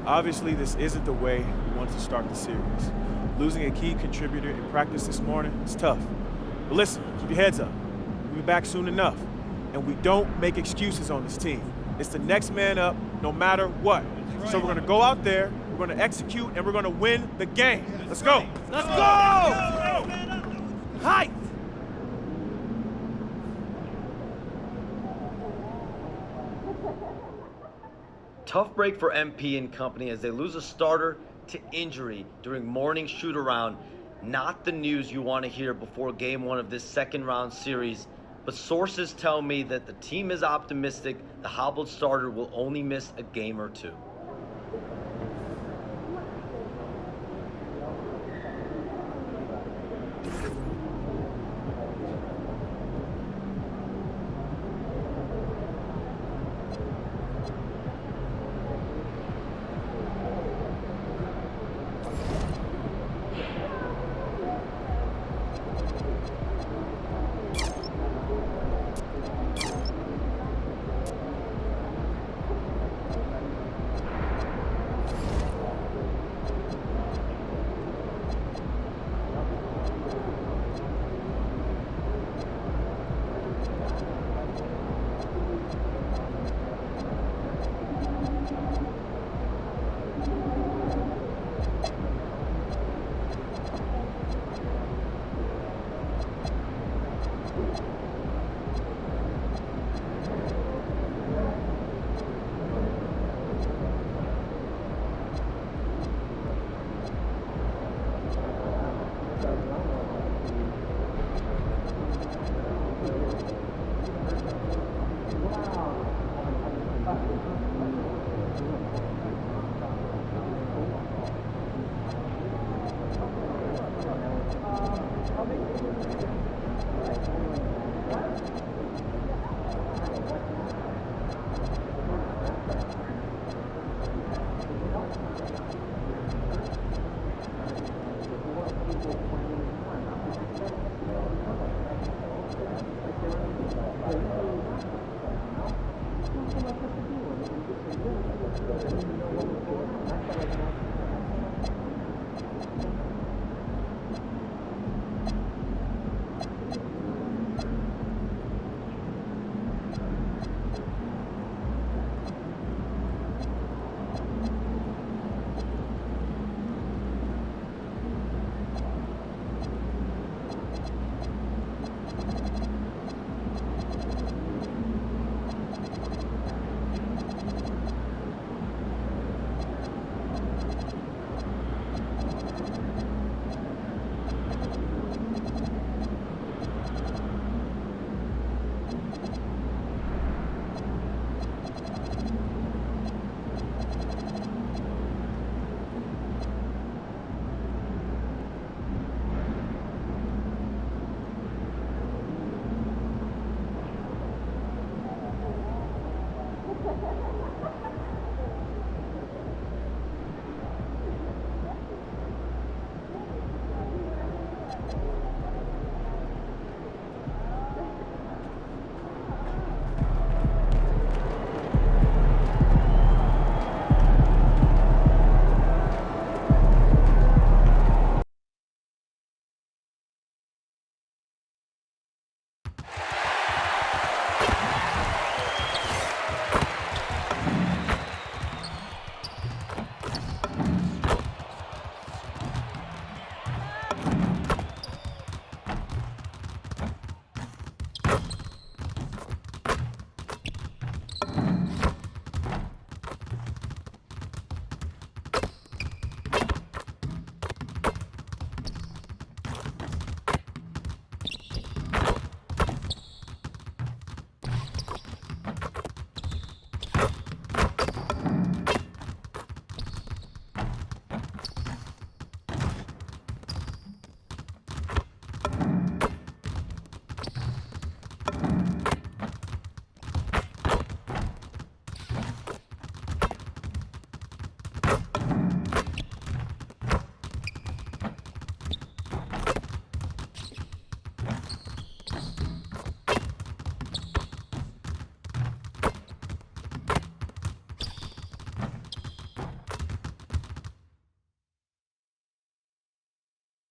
Obviously, this isn't the way we wanted to start the series. Losing a key contributor in practice this morning is tough. But listen, keep your heads up. We'll be back soon enough. And we don't make excuses on this team. It's the next man up, no matter what. So we're going to go out there, we're going to execute, and we're going to win the game. Let's go. Let's go! Hi! Tough break for MP and company as they lose a starter to injury during morning shoot-around. Not the news you want to hear before game one of this second-round series, but sources tell me that the team is optimistic the hobbled starter will only miss a game or two.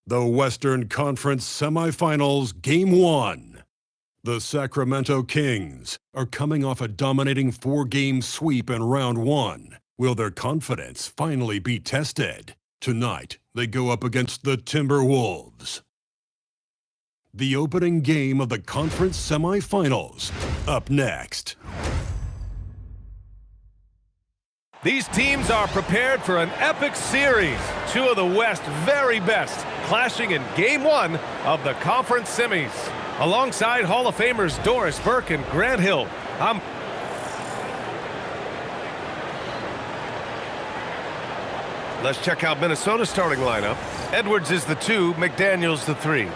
The Western Conference Semifinals Game 1. The Sacramento Kings are coming off a dominating 4-game sweep in Round 1. Will their confidence finally be tested? Tonight, they go up against the Timberwolves. The opening game of the conference semifinals, up next. These teams are prepared for an epic series. Two of the West's very best clashing in Game 1 of the conference semis. Alongside Hall of Famers Doris Burke and Grant Hill, let's check out Minnesota's starting lineup. Edwards is the 2, McDaniels the 3.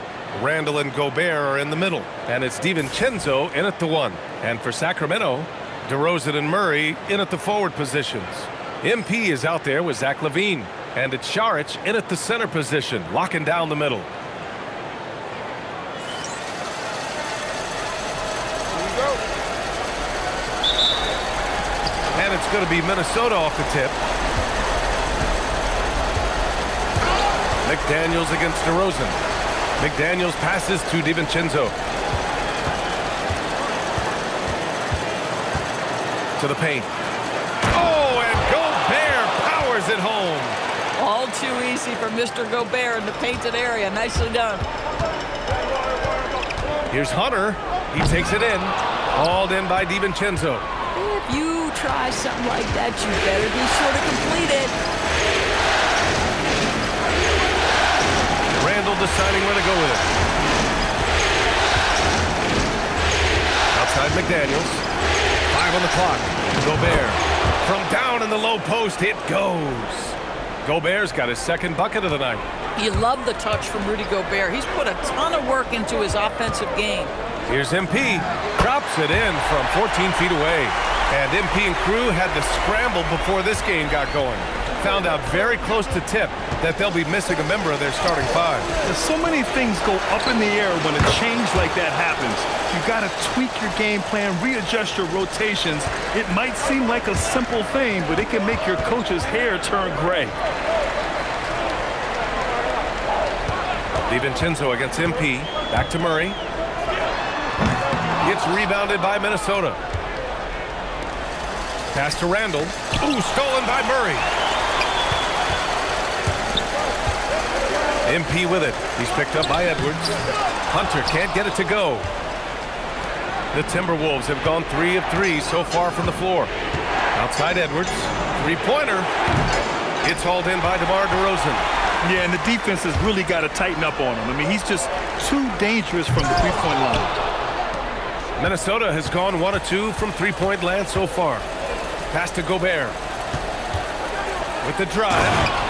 Randall and Gobert are in the middle. And it's DiVincenzo in at the 1. And for Sacramento, DeRozan and Murray in at the forward positions. MP is out there with Zach LaVine. And it's Šarić in at the center position, locking down the middle. And it's going to be Minnesota off the tip. McDaniels against DeRozan. McDaniels passes to DiVincenzo. To the paint. Oh, and Gobert powers it home. All too easy for Mr. Gobert in the painted area. Nicely done. Here's Hunter. He takes it in. Hauled in by DiVincenzo. If you try something like that, you better be sure to complete it. Randall deciding where to go with it. Outside McDaniels. 5 on the clock. Gobert. From down in the low post, it goes. Gobert's got his second bucket of the night. You love the touch from Rudy Gobert. He's put a ton of work into his offensive game. Here's MP. Drops it in from 14 feet away. And MP and crew had to scramble before this game got going. Found out very close to tip that they'll be missing a member of their starting five. There's so many things go up in the air when a change like that happens. You got to tweak your game plan, readjust your rotations. It might seem like a simple thing, but it can make your coach's hair turn gray. DiVincenzo against MP. Back to Murray. Gets rebounded by Minnesota. Pass to Randall. Ooh, stolen by Murray. MP with it. He's picked up by Edwards. Hunter can't get it to go. The Timberwolves have gone 3 of 3 so far from the floor. Outside Edwards. Three-pointer. It's hauled in by DeMar DeRozan. Yeah, and the defense has really got to tighten up on him. I mean, he's just too dangerous from the three-point line. Minnesota has gone 1 of 2 from three-point land so far. Pass to Gobert. With the drive.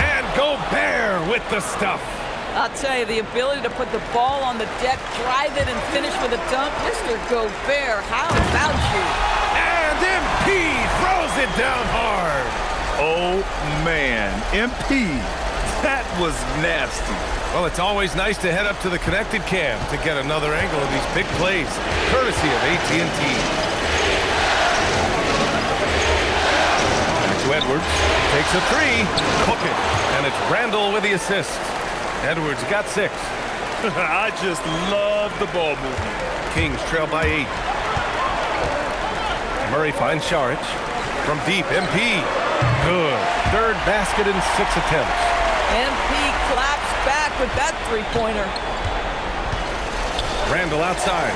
And Gobert with the stuff. I'll tell you, the ability to put the ball on the deck, drive it, and finish with a dunk. Mr. Gobert, how about you? And MP throws it down hard. Oh, man. MP, that was nasty. Well, it's always nice to head up to the connected cam to get another angle of these big plays, courtesy of AT&T. Back to Edwards. Takes a three. Cook it. And it's Randall with the assist. Edwards got 6. I just love the ball movement. Kings trail by 8. Murray finds Šarić. From deep, MP. Good. Third basket in 6 attempts. MP claps back with that three-pointer. Randall outside.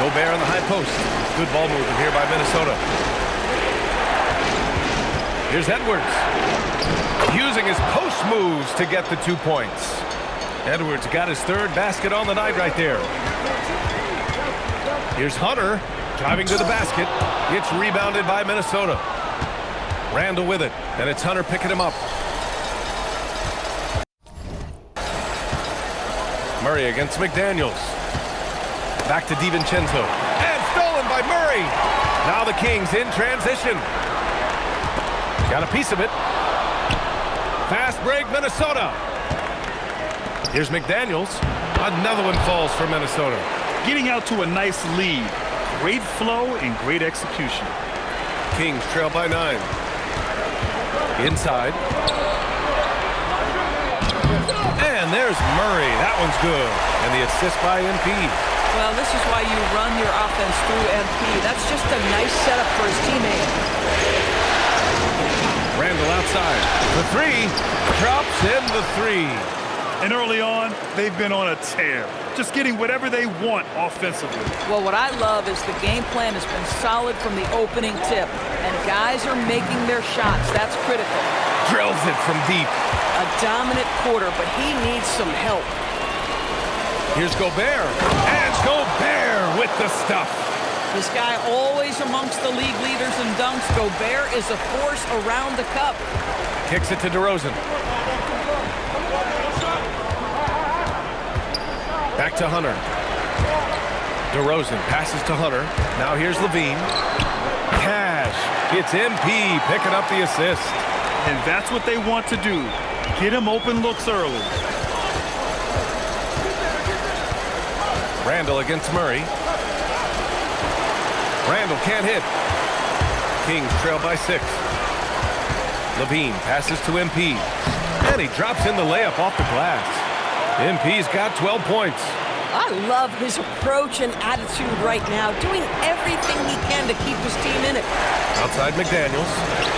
Gobert on the high post. Good ball movement here by Minnesota. Here's Edwards. Using his post moves to get the 2 points. Edwards got his 3rd basket on the night right there. Here's Hunter driving to the basket. It's rebounded by Minnesota. Randall with it, and it's Hunter picking him up. Murray against McDaniels. Back to DiVincenzo. And stolen by Murray. Now the Kings in transition. Got a piece of it. Fast break, Minnesota. Here's McDaniels. Another one falls for Minnesota. Getting out to a nice lead. Great flow and great execution. Kings trail by 9. Inside. And there's Murray. That one's good. And the assist by MP. Well, this is why you run your offense through MP. That's just a nice setup for his teammate. Randall outside. The 3. Drops in the 3. And early on, they've been on a tear. Just getting whatever they want offensively. Well, what I love is the game plan has been solid from the opening tip. And guys are making their shots. That's critical. Drills it from deep. A dominant quarter, but he needs some help. Here's Gobert. And Gobert with the stuff. This guy always amongst the league leaders in dunks. Gobert is a force around the cup. Kicks it to DeRozan. Back to Hunter. DeRozan passes to Hunter. Now here's Levine. Cash. It's MP picking up the assist. And that's what they want to do. Get him open looks early. Randall against Murray. Randall can't hit. Kings trail by 6. Levine passes to MP. And he drops in the layup off the glass. MP's got 12 points. I love his approach and attitude right now, doing everything he can to keep his team in it. Outside McDaniels.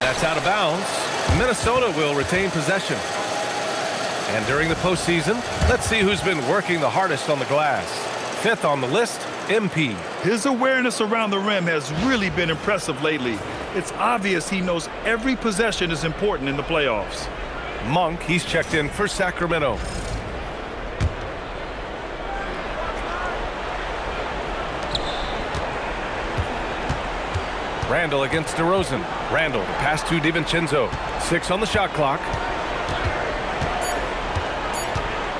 That's out of bounds. Minnesota will retain possession. And during the postseason, let's see who's been working the hardest on the glass. 5th on the list, MP. His awareness around the rim has really been impressive lately. It's obvious he knows every possession is important in the playoffs. Monk, he's checked in for Sacramento. Randall against DeRozan. Randall, the pass to DiVincenzo. 6 on the shot clock.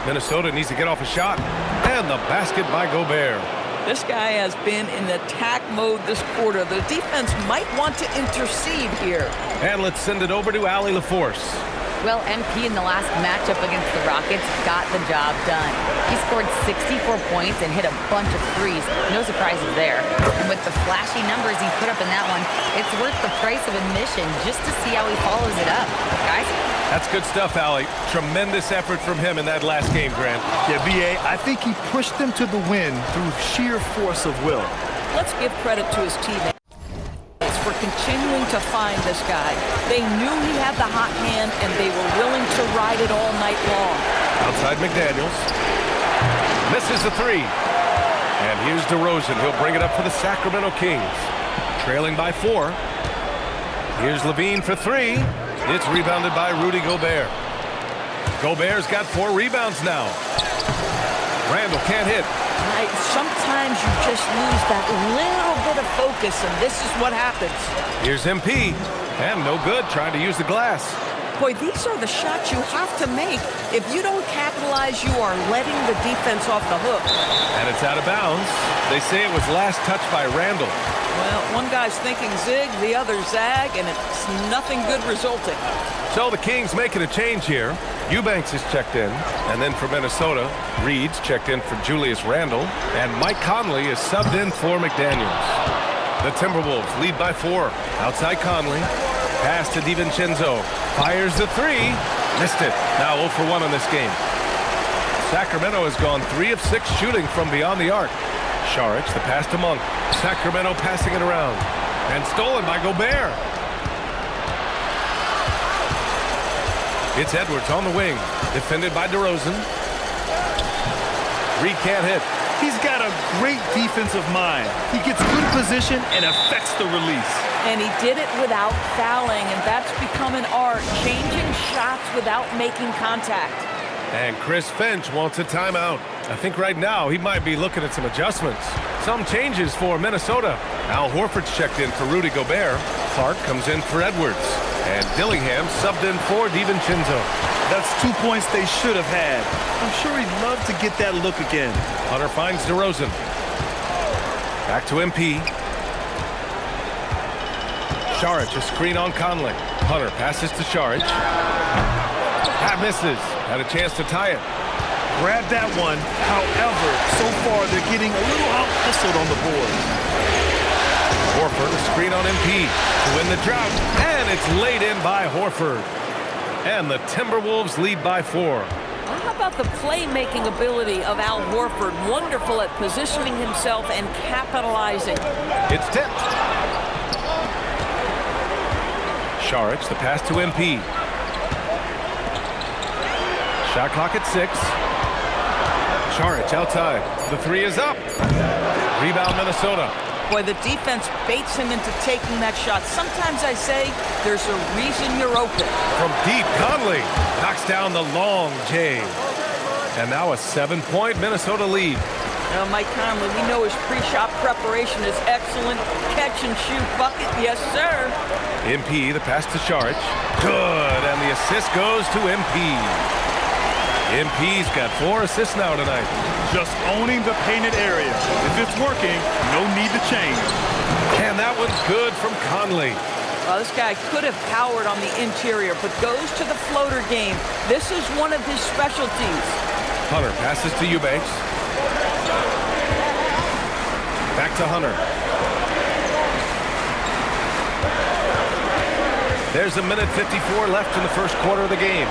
Minnesota needs to get off a shot. And the basket by Gobert. This guy has been in attack mode this quarter. The defense might want to intercede here. And let's send it over to Allie LaForce. Well, MP in the last matchup against the Rockets got the job done. He scored 64 points and hit a bunch of threes. No surprises there. And with the flashy numbers he put up in that one, it's worth the price of admission just to see how he follows it up. Guys? That's good stuff, Allie. Tremendous effort from him in that last game, Grant. Yeah, B.A., I think he pushed them to the win through sheer force of will. Let's give credit to his teammates for continuing to find this guy. They knew he had the hot hand, and they were willing to ride it all night long. Outside McDaniels. Misses the 3. And here's DeRozan. He'll bring it up for the Sacramento Kings. Trailing by 4. Here's Levine for 3. It's rebounded by Rudy Gobert. Gobert's got 4 rebounds now. Randall can't hit. Sometimes you just lose that little bit of focus, and this is what happens. Here's MP. And no good, trying to use the glass. Boy, these are the shots you have to make. If you don't capitalize, you are letting the defense off the hook. And it's out of bounds. They say it was last touched by Randall. Well, one guy's thinking zig, the other zag, and it's nothing good resulting. So the Kings making a change here. Eubanks is checked in. And then for Minnesota, Reed's checked in for Julius Randle. And Mike Conley is subbed in for McDaniels. The Timberwolves lead by 4. Outside Conley. Pass to DiVincenzo. Fires the 3. Missed it. Now 0 for 1 on this game. Sacramento has gone 3 of 6 shooting from beyond the arc. Saric, the pass to Monk. Sacramento passing it around. And stolen by Gobert. It's Edwards on the wing. Defended by DeRozan. Reed can't hit. He's got a great defensive mind. He gets good position and affects the release. And he did it without fouling, and that's become an art, changing shots without making contact. And Chris Finch wants a timeout. I think right now he might be looking at some adjustments. Some changes for Minnesota. Al Horford's checked in for Rudy Gobert. Clark comes in for Edwards. And Dillingham subbed in for DiVincenzo. That's 2 points they should have had. I'm sure he'd love to get that look again. Hunter finds DeRozan. Back to MP. Saric, a screen on Conley. Hunter passes to Saric. That misses. Had a chance to tie it. Grab that one. However, so far they're getting a little out-hustled on the board. Horford, a screen on MP to win the drought. And it's laid in by Horford. And the Timberwolves lead by 4. How about the playmaking ability of Al Horford? Wonderful at positioning himself and capitalizing. It's tipped. Saric, the pass to MP. Shot clock at 6. Saric outside. The 3 is up. Rebound Minnesota. Boy, the defense baits him into taking that shot. Sometimes I say there's a reason you're open. From deep, Conley knocks down the long J. And now a 7-point Minnesota lead. Now, Mike Conley, we know his pre-shot preparation is excellent. Catch and shoot bucket, yes, sir. MP, the pass to Saric. Good, and the assist goes to MP. MP's got 4 assists now tonight. Just owning the painted area. If it's working, no need to change. And that one's good from Conley. Well, this guy could have powered on the interior, but goes to the floater game. This is one of his specialties. Hunter passes to Eubanks. Back to Hunter. There's a minute 54 left in the first quarter of the game.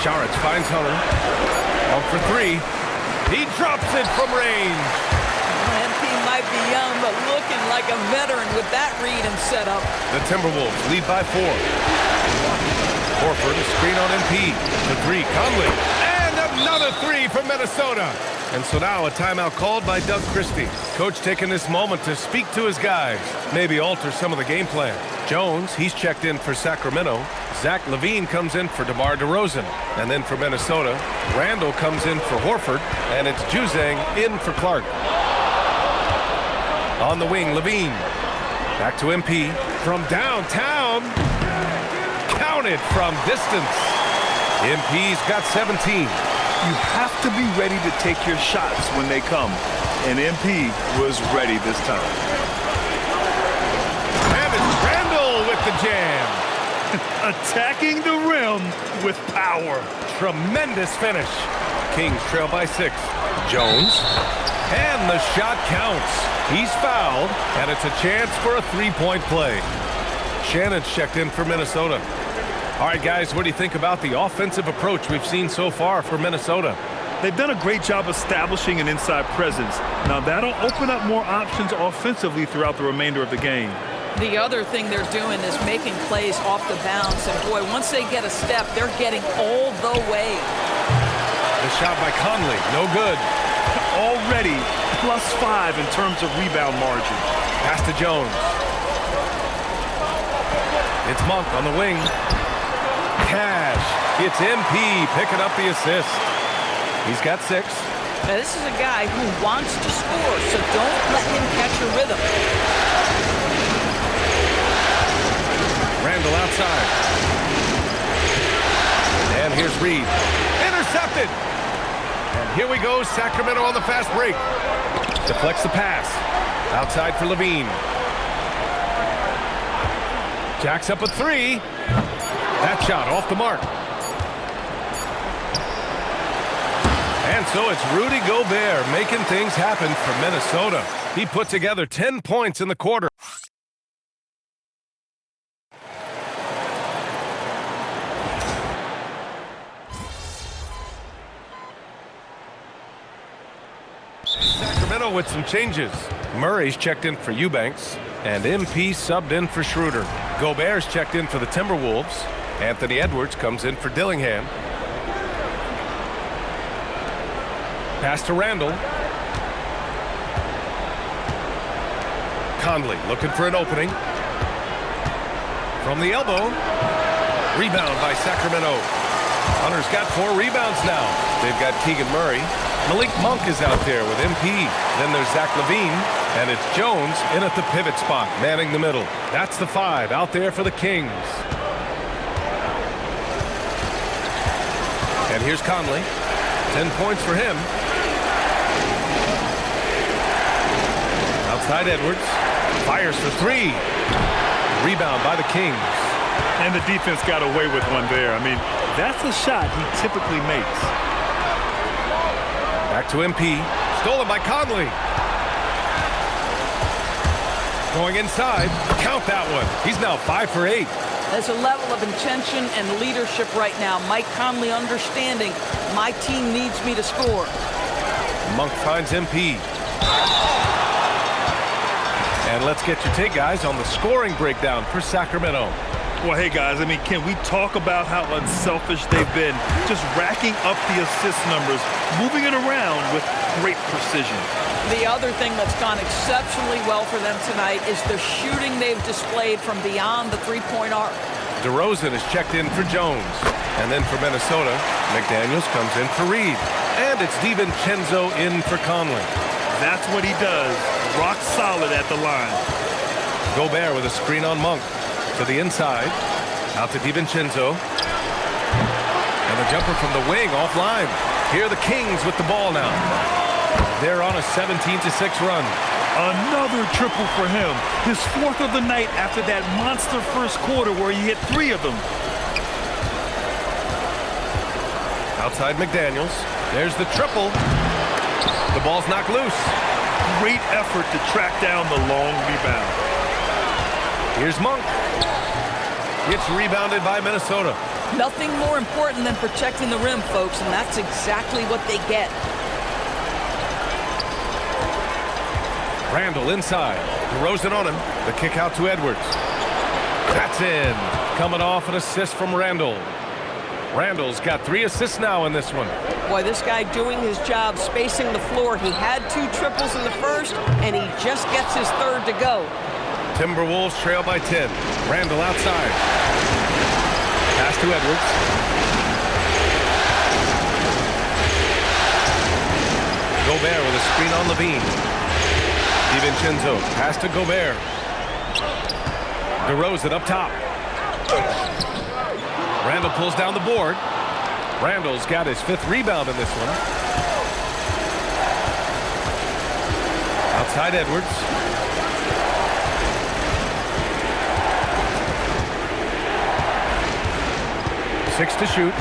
Saric finds Hunter. Up for 3. He drops it from range. MP might be young, but looking like a veteran with that read and setup. The Timberwolves lead by 4. Horford, a screen on MP. The 3, Conley. And another 3 from Minnesota. And so now a timeout called by Doug Christie. Coach taking this moment to speak to his guys, maybe alter some of the game plan. Jones, he's checked in for Sacramento. Zach LaVine comes in for DeMar DeRozan. And then for Minnesota, Randall comes in for Horford. And it's Juzang in for Clark. On the wing, LaVine. Back to MP. From downtown. Counted from distance. MP's got 17. You have to be ready to take your shots when they come. And MP was ready this time. And it's Randall with the jam. Attacking the rim with power. Tremendous finish. Kings trail by 6. Jones. And the shot counts. He's fouled, and it's a chance for a three-point play. Shannon's checked in for Minnesota. All right, guys, what do you think about the offensive approach we've seen so far for Minnesota? They've done a great job establishing an inside presence. Now, that'll open up more options offensively throughout the remainder of the game. The other thing they're doing is making plays off the bounce. And, boy, once they get a step, they're getting all the way. The shot by Conley, no good. Already +5 in terms of rebound margin. Pass to Jones. It's Monk on the wing. Cash. It's MP picking up the assist. He's got 6. Now, this is a guy who wants to score, so don't let him catch a rhythm. Randall outside. And here's Reed. Intercepted. And here we go, Sacramento on the fast break. Deflects the pass. Outside for LaVine. Jacks up a 3. That shot off the mark. And so it's Rudy Gobert making things happen for Minnesota. He put together 10 points in the quarter. Sacramento with some changes. Murray's checked in for Eubanks, and MP subbed in for Schroeder. Gobert's checked in for the Timberwolves. Anthony Edwards comes in for Dillingham. Pass to Randall. Conley looking for an opening. From the elbow. Rebound by Sacramento. Hunter's got 4 rebounds now. They've got Keegan Murray. Malik Monk is out there with MP. Then there's Zach LaVine. And it's Jones in at the pivot spot, manning the middle. That's the 5 out there for the Kings. And here's Conley. 10 points for him. Outside Edwards. Fires for 3. Rebound by the Kings. And the defense got away with one there. I mean, that's a shot he typically makes. Back to MP. Stolen by Conley. Going inside. Count that one. He's now 5 for 8. There's a level of intention and leadership right now. Mike Conley understanding my team needs me to score. Monk finds MP. And let's get your take, guys, on the scoring breakdown for Sacramento. Well, hey, guys, I mean, can we talk about how unselfish they've been? Just racking up the assist numbers, moving it around with great precision. The other thing that's gone exceptionally well for them tonight is the shooting they've displayed from beyond the three-point arc. DeRozan is checked in for Jones. And then for Minnesota, McDaniels comes in for Reed. And it's DiVincenzo in for Conley. That's what he does. Rock solid at the line. Gobert with a screen on Monk. To the inside. Out to DiVincenzo. And the jumper from the wing offline. Here are the Kings with the ball now. They're on a 17-6 run. Another triple for him. His 4th of the night after that monster first quarter where he hit 3 of them. Outside McDaniels. There's the triple. The ball's knocked loose. Great effort to track down the long rebound. Here's Monk. It's rebounded by Minnesota. Nothing more important than protecting the rim, folks, and that's exactly what they get. Randall inside. DeRozan on him. The kick out to Edwards. That's in. Coming off an assist from Randall. Randall's got 3 assists now in this one. Boy, this guy doing his job, spacing the floor. He had 2 triples in the first, and he just gets his 3rd to go. Timberwolves trail by 10. Randall outside. Pass to Edwards. Gobert with a screen on Levine. DiVincenzo. Pass to Gobert. DeRozan up top. Randall pulls down the board. Randall's got his 5th rebound in this one. Outside Edwards. Six to shoot.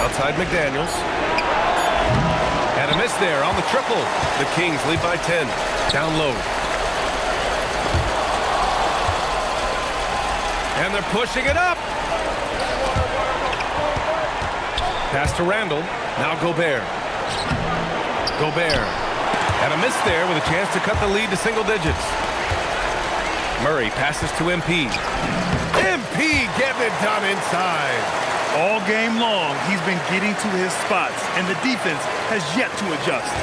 Outside McDaniels. And a miss there on the triple. The Kings lead by 10. Down low. And they're pushing it up. Pass to Randall. Now Gobert. Gobert. And a miss there with a chance to cut the lead to single digits. Murray passes to MP. MP getting it done inside. All game long, he's been getting to his spots, and the defense has yet to adjust.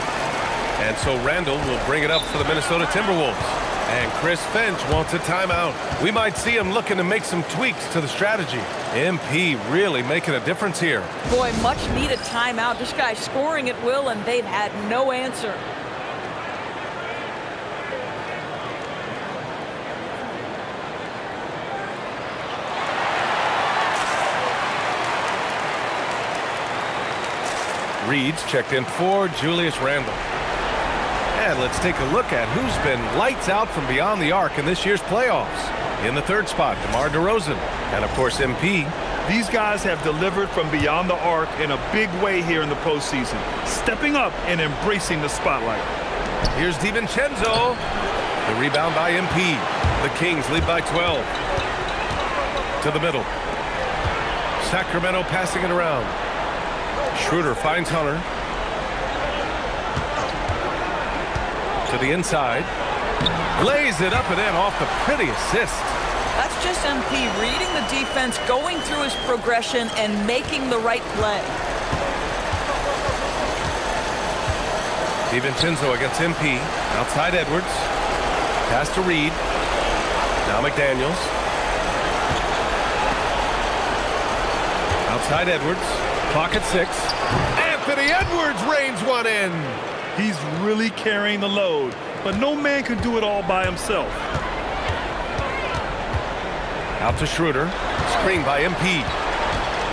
And so Randall will bring it up for the Minnesota Timberwolves. And Chris Finch wants a timeout. We might see him looking to make some tweaks to the strategy. MP really making a difference here. Boy, much needed timeout. This guy's scoring at will, and they've had no answer. Reed's checked in for Julius Randle. And let's take a look at who's been lights out from beyond the arc in this year's playoffs. In the 3rd spot, DeMar DeRozan. And, of course, MP. These guys have delivered from beyond the arc in a big way here in the postseason, stepping up and embracing the spotlight. Here's DiVincenzo. The rebound by MP. The Kings lead by 12. To the middle. Sacramento passing it around. Schroeder finds Hunter. To the inside. Lays it up and in off the pretty assist. That's just MP reading the defense, going through his progression, and making the right play. DiVincenzo against MP. Outside Edwards. Pass to Reed. Now McDaniels. Outside Edwards. Clock at 6. Anthony Edwards reigns one in. He's really carrying the load, but no man can do it all by himself. Out to Schroeder. Screen by MP.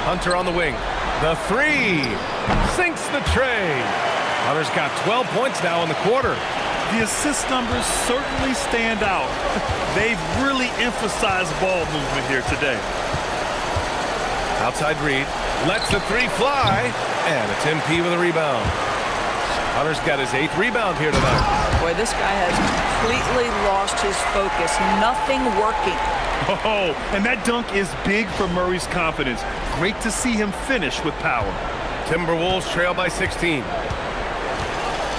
Hunter on the wing. The 3. Sinks the tray. Hunter's got 12 points now in the quarter. The assist numbers certainly stand out. They've really emphasized ball movement here today. Outside Reed. Lets the 3 fly. And it's MP with a rebound. Hunter's got his 8th rebound here tonight. Boy, this guy has completely lost his focus. Nothing working. Oh, and that dunk is big for Murray's confidence. Great to see him finish with power. Timberwolves trail by 16.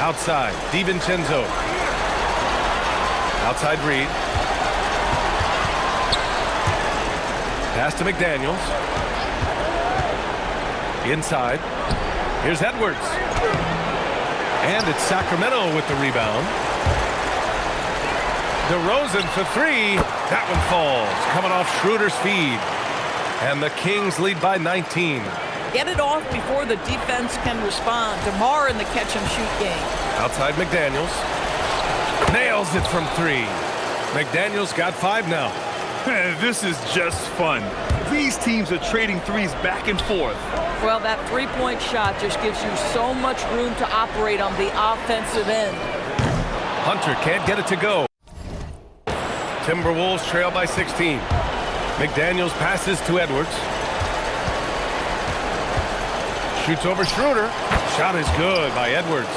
Outside, DiVincenzo. Outside Reed. Pass to McDaniels. Inside. Here's Edwards. And it's Sacramento with the rebound. DeRozan for 3. That one falls. Coming off Schroeder's feed. And the Kings lead by 19. Get it off before the defense can respond. DeMar in the catch-and-shoot game. Outside McDaniels. Nails it from 3. McDaniels got 5 now. This is just fun. These teams are trading threes back and forth. Well, that three-point shot just gives you so much room to operate on the offensive end. Hunter can't get it to go. Timberwolves trail by 16. McDaniels passes to Edwards. Shoots over Schroeder. Shot is good by Edwards.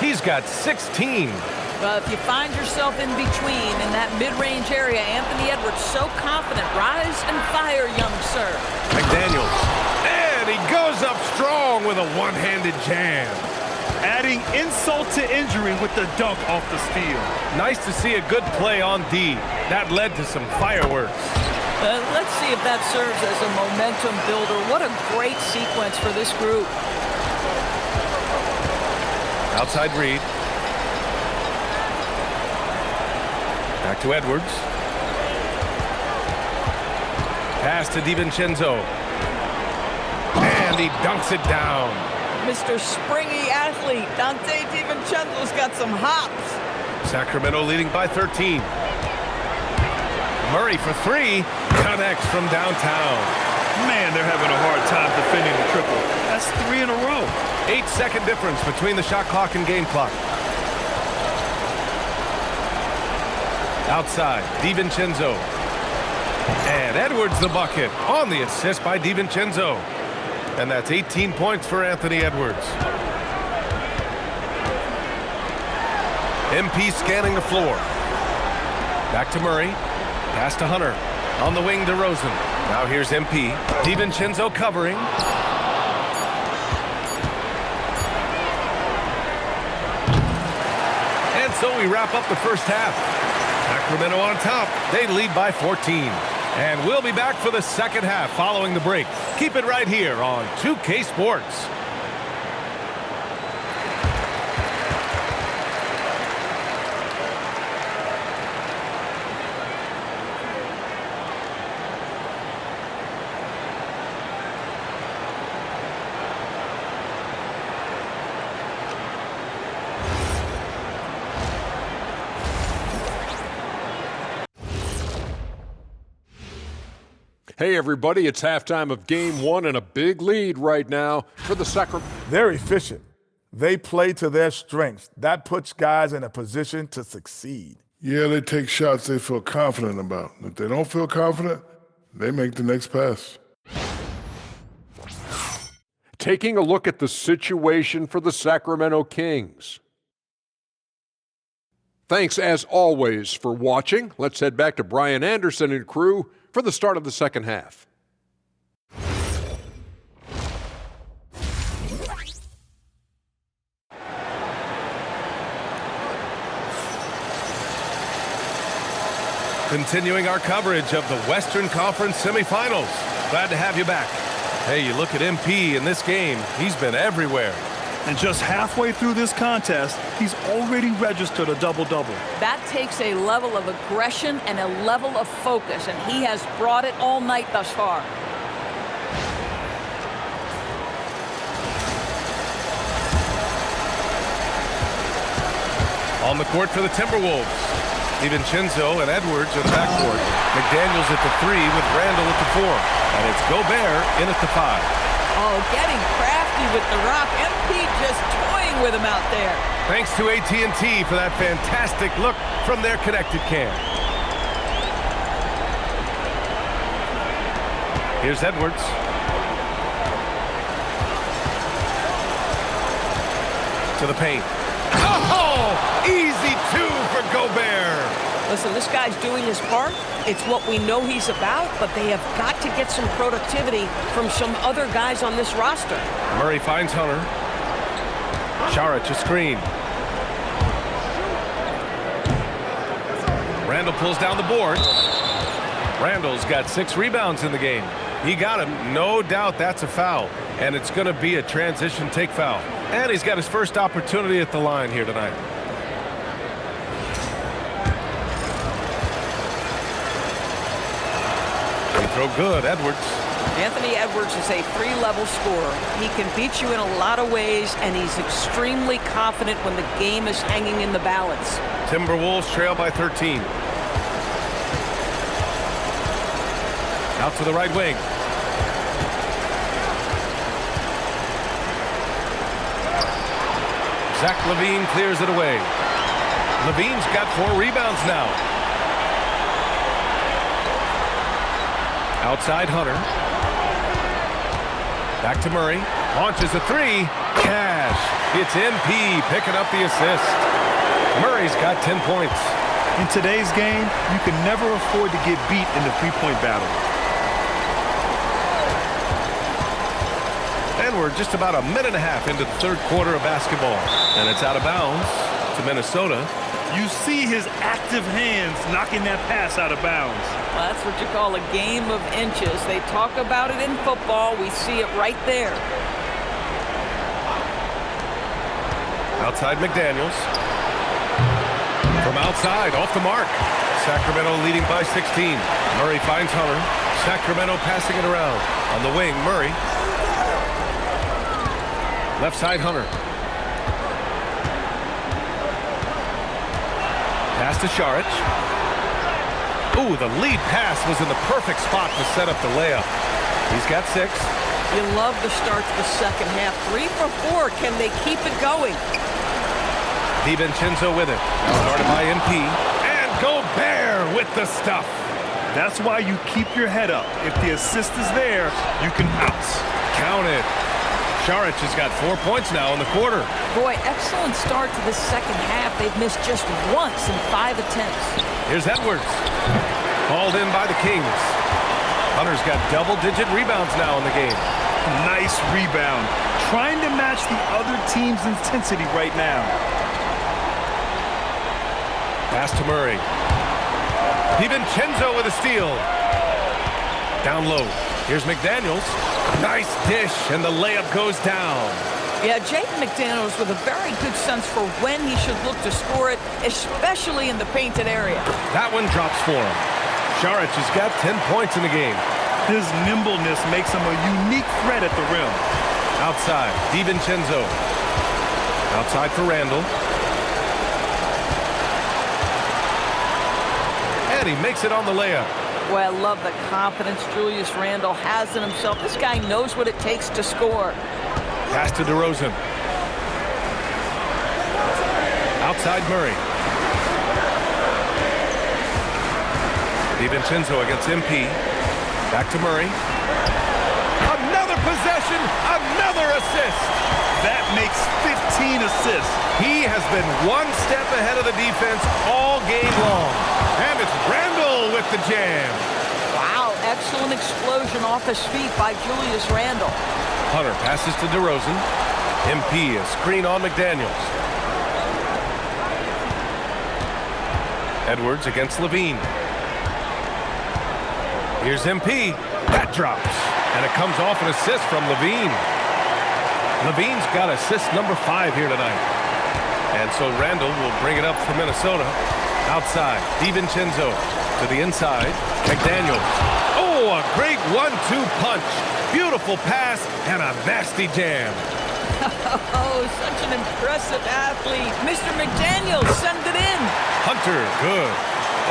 He's got 16. Well, if you find yourself in between in that mid-range area, Anthony Edwards so confident. Rise and fire, young sir. McDaniels. And he goes up strong with a one-handed jam. Adding insult to injury with the dunk off the steal. Nice to see a good play on D. That led to some fireworks. Let's see if that serves as a momentum builder. What a great sequence for this group. Outside Reed. Back to Edwards. Pass to DiVincenzo. And he dunks it down. Mr. Springy athlete, Dante DiVincenzo's got some hops. Sacramento leading by 13. Murray for three. Connects from downtown. Man, they're having a hard time defending the triple. That's 3 in a row. 8-second difference between the shot clock and game clock. Outside, DiVincenzo. And Edwards the bucket on the assist by DiVincenzo. And that's 18 points for Anthony Edwards. MP scanning the floor. Back to Murray. Pass to Hunter. On the wing, DeRozan. Now here's MP. DiVincenzo covering. And so we wrap up the first half. Sacramento on top. They lead by 14. And we'll be back for the second half following the break. Keep it right here on 2K Sports. Hey, everybody, it's halftime of Game 1 and a big lead right now for the Sacramento. They're efficient. They play to their strengths. That puts guys in a position to succeed. Yeah, they take shots they feel confident about. If they don't feel confident, they make the next pass. Taking a look at the situation for the Sacramento Kings. Thanks, as always, for watching. Let's head back to Brian Anderson and crew for the start of the second half. Continuing our coverage of the Western Conference semifinals. Glad to have you back. Hey, you look at MP in this game, he's been everywhere. And just halfway through this contest, he's already registered a double-double. That takes a level of aggression and a level of focus, and he has brought it all night thus far. On the court for the Timberwolves. DiVincenzo and Edwards in the backcourt. McDaniels at the 3 with Randall at the 4. And it's Gobert in at the 5. Oh, getting crafty with the rock. MP just toying with him out there. Thanks to AT&T for that fantastic look from their connected cam. Here's Edwards. To the paint. Oh, easy 2 for Gobert. Listen, this guy's doing his part. It's what we know he's about, but they have got to get some productivity from some other guys on this roster. Murray finds Hunter. Saric a screen. Randall pulls down the board. Randall's got 6 rebounds in the game. He got him. No doubt that's a foul. And it's going to be a transition take foul. And he's got his first opportunity at the line here tonight. Free throw good, Edwards. Anthony Edwards is a 3-level scorer. He can beat you in a lot of ways, and he's extremely confident when the game is hanging in the balance. Timberwolves trail by 13. Out to the right wing. Zach LaVine clears it away. LaVine's got 4 rebounds now. Outside Hunter. Back to Murray. Launches a 3. Cash. It's MP picking up the assist. Murray's got 10 points. In today's game, you can never afford to get beat in the three-point battle. And we're just about a minute and a half into the third quarter of basketball. And it's out of bounds to Minnesota. You see his active hands knocking that pass out of bounds. Well, that's what you call a game of inches. They talk about it in football. We see it right there. Outside McDaniels. From outside, off the mark. Sacramento leading by 16. Murray finds Hunter. Sacramento passing it around. On the wing, Murray. Left side, Hunter. Pass to Šarić. Ooh, the lead pass was in the perfect spot to set up the layup. He's got 6. You love the start to the second half. 3 for 4. Can they keep it going? DiVincenzo with it. Now guarded by MP. And Gobert with the stuff. That's why you keep your head up. If the assist is there, you can bounce. Count it. Šarić has got 4 points now in the quarter. Boy, excellent start to the second half. They've missed just once in 5 attempts. Here's Edwards. Called in by the Kings. Hunter's got double-digit rebounds now in the game. Nice rebound. Trying to match the other team's intensity right now. Pass to Murray. DiVincenzo with a steal. Down low. Here's McDaniels. Nice dish, and the layup goes down. Yeah, Jaden McDaniels with a very good sense for when he should look to score it, especially in the painted area. That one drops for him. Šarić has got 10 points in the game. His nimbleness makes him a unique threat at the rim. Outside, DiVincenzo. Outside for Randall. And he makes it on the layup. Boy, I love the confidence Julius Randle has in himself. This guy knows what it takes to score. Pass to DeRozan. Outside Murray. DiVincenzo against MP. Back to Murray. Another possession, another assist. That makes 15 assists. He has been one step ahead of the defense all game long. And it's Randall with the jam. Wow, excellent explosion off his feet by Julius Randle. Hunter passes to DeRozan. MP, a screen on McDaniels. Edwards against Levine. Here's MP. That drops. And it comes off an assist from Levine. Levine's got assist number 5 here tonight. And so Randall will bring it up for Minnesota. Outside, DiVincenzo to the inside. McDaniels. Oh, a great 1-2 punch. Beautiful pass and a nasty jam. Oh, such an impressive athlete. Mr. McDaniels, send it in. Hunter, good.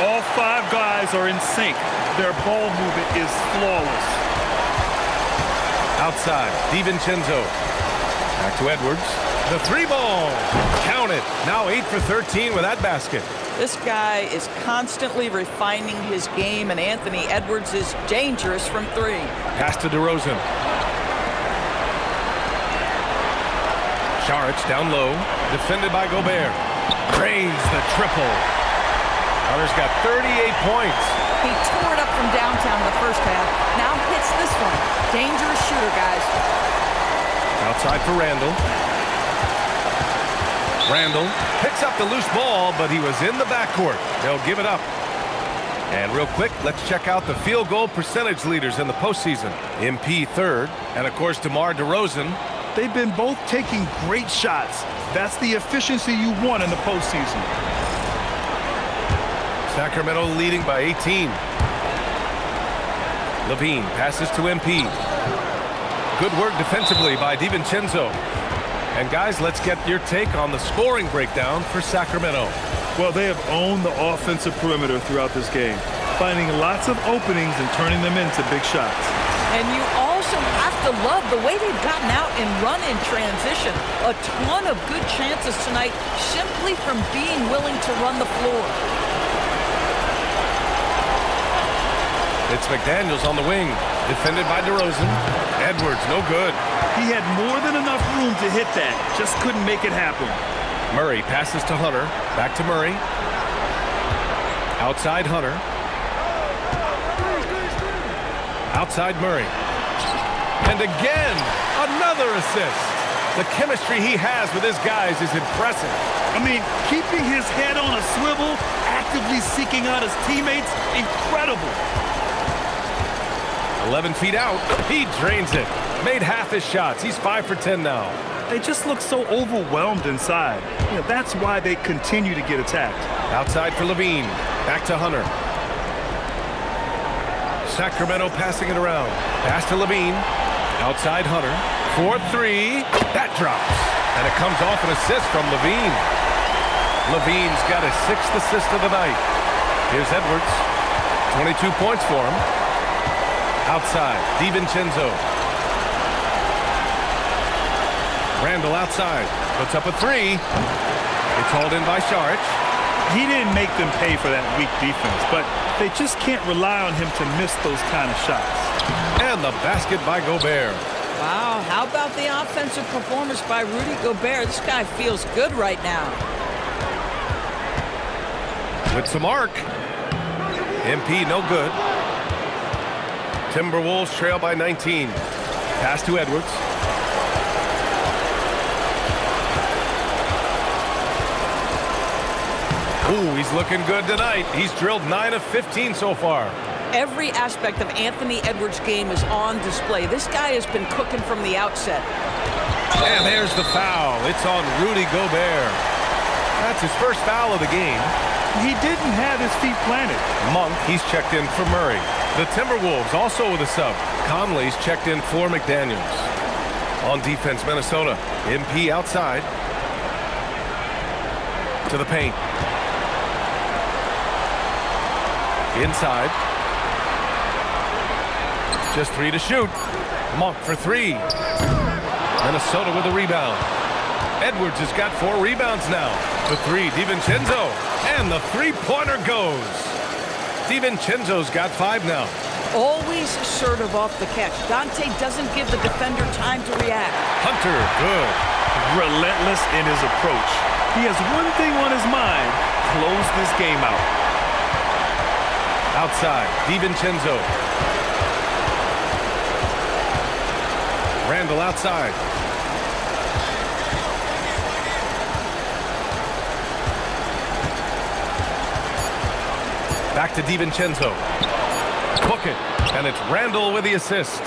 All 5 guys are in sync. Their ball movement is flawless. Outside, DiVincenzo. Back to Edwards. The 3-ball. Count it. Now 8 for 13 with that basket. This guy is constantly refining his game, and Anthony Edwards is dangerous from 3. Pass to DeRozan. Šarić down low. Defended by Gobert. Drains the triple. Hunter's got 38 points. He tore it up from downtown in the first half. Now hits this one. Dangerous shooter, guys. Outside for Randall. Randall picks up the loose ball, but he was in the backcourt. They'll give it up. And real quick, let's check out the field goal percentage leaders in the postseason. MP 3rd, and of course DeMar DeRozan. They've been both taking great shots. That's the efficiency you want in the postseason. Sacramento leading by 18. Levine passes to MP. Good work defensively by DiVincenzo. And guys, let's get your take on the scoring breakdown for Sacramento. Well, they have owned the offensive perimeter throughout this game, finding lots of openings and turning them into big shots. And you also have to love the way they've gotten out and run in transition. A ton of good chances tonight simply from being willing to run the floor. It's McDaniels on the wing, defended by DeRozan. Edwards, no good. He had more than enough room to hit that, just couldn't make it happen. Murray passes to Hunter, back to Murray. Outside Hunter. Outside Murray. And again, another assist. The chemistry he has with his guys is impressive. I mean, keeping his head on a swivel, actively seeking out his teammates, incredible. 11 feet out, he drains it. Made half his shots. He's 5 for 10 now. They just look so overwhelmed inside. That's why they continue to get attacked. Outside for Levine. Back to Hunter. Sacramento passing it around. Pass to Levine. Outside Hunter. 4-3. That drops. And it comes off an assist from Levine. Levine's got his 6th assist of the night. Here's Edwards. 22 points for him. Outside. DiVincenzo. Randall outside. Puts up a 3. It's hauled in by Saric. He didn't make them pay for that weak defense, but they just can't rely on him to miss those kind of shots. And the basket by Gobert. Wow, how about the offensive performance by Rudy Gobert? This guy feels good right now. With some arc. MP no good. Timberwolves trail by 19. Pass to Edwards. Ooh, he's looking good tonight. He's drilled 9 of 15 so far. Every aspect of Anthony Edwards' game is on display. This guy has been cooking from the outset. And there's the foul. It's on Rudy Gobert. That's his first foul of the game. He didn't have his feet planted. Monk, he's checked in for Murray. The Timberwolves also with a sub. Conley's checked in for McDaniels. On defense, Minnesota. MP outside. To the paint. Inside. Just 3 to shoot. Monk for 3. Minnesota with a rebound. Edwards has got 4 rebounds now. The 3, DiVincenzo. And the three-pointer goes. DiVincenzo's got 5 now. Always assertive off the catch. Dante doesn't give the defender time to react. Hunter, good. Relentless in his approach. He has one thing on his mind: close this game out. Outside, DiVincenzo. Randall outside. Back to DiVincenzo. Book it. And it's Randall with the assist.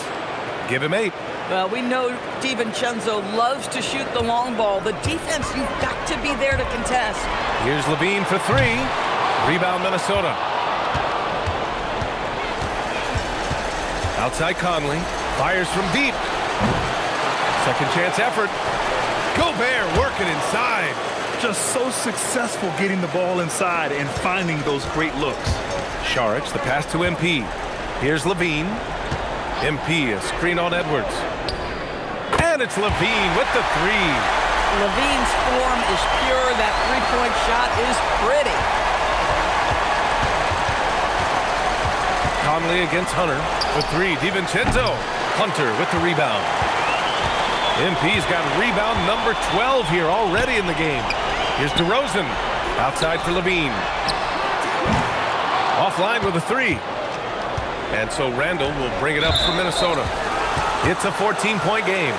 Give him 8. Well, we know DiVincenzo loves to shoot the long ball. The defense, you've got to be there to contest. Here's Levine for 3. Rebound, Minnesota. Outside Conley. Fires from deep. Second chance effort. Gobert working inside. Just so successful getting the ball inside and finding those great looks. Saric, the pass to MP. Here's Levine. MP, a screen on Edwards. And it's Levine with the 3. Levine's form is pure. That three-point shot is pretty. Conley against Hunter. The 3, DiVincenzo. Hunter with the rebound. MP's got rebound number 12 here already in the game. Here's DeRozan. Outside for Levine. Offline with a 3. And so Randall will bring it up for Minnesota. It's a 14-point game.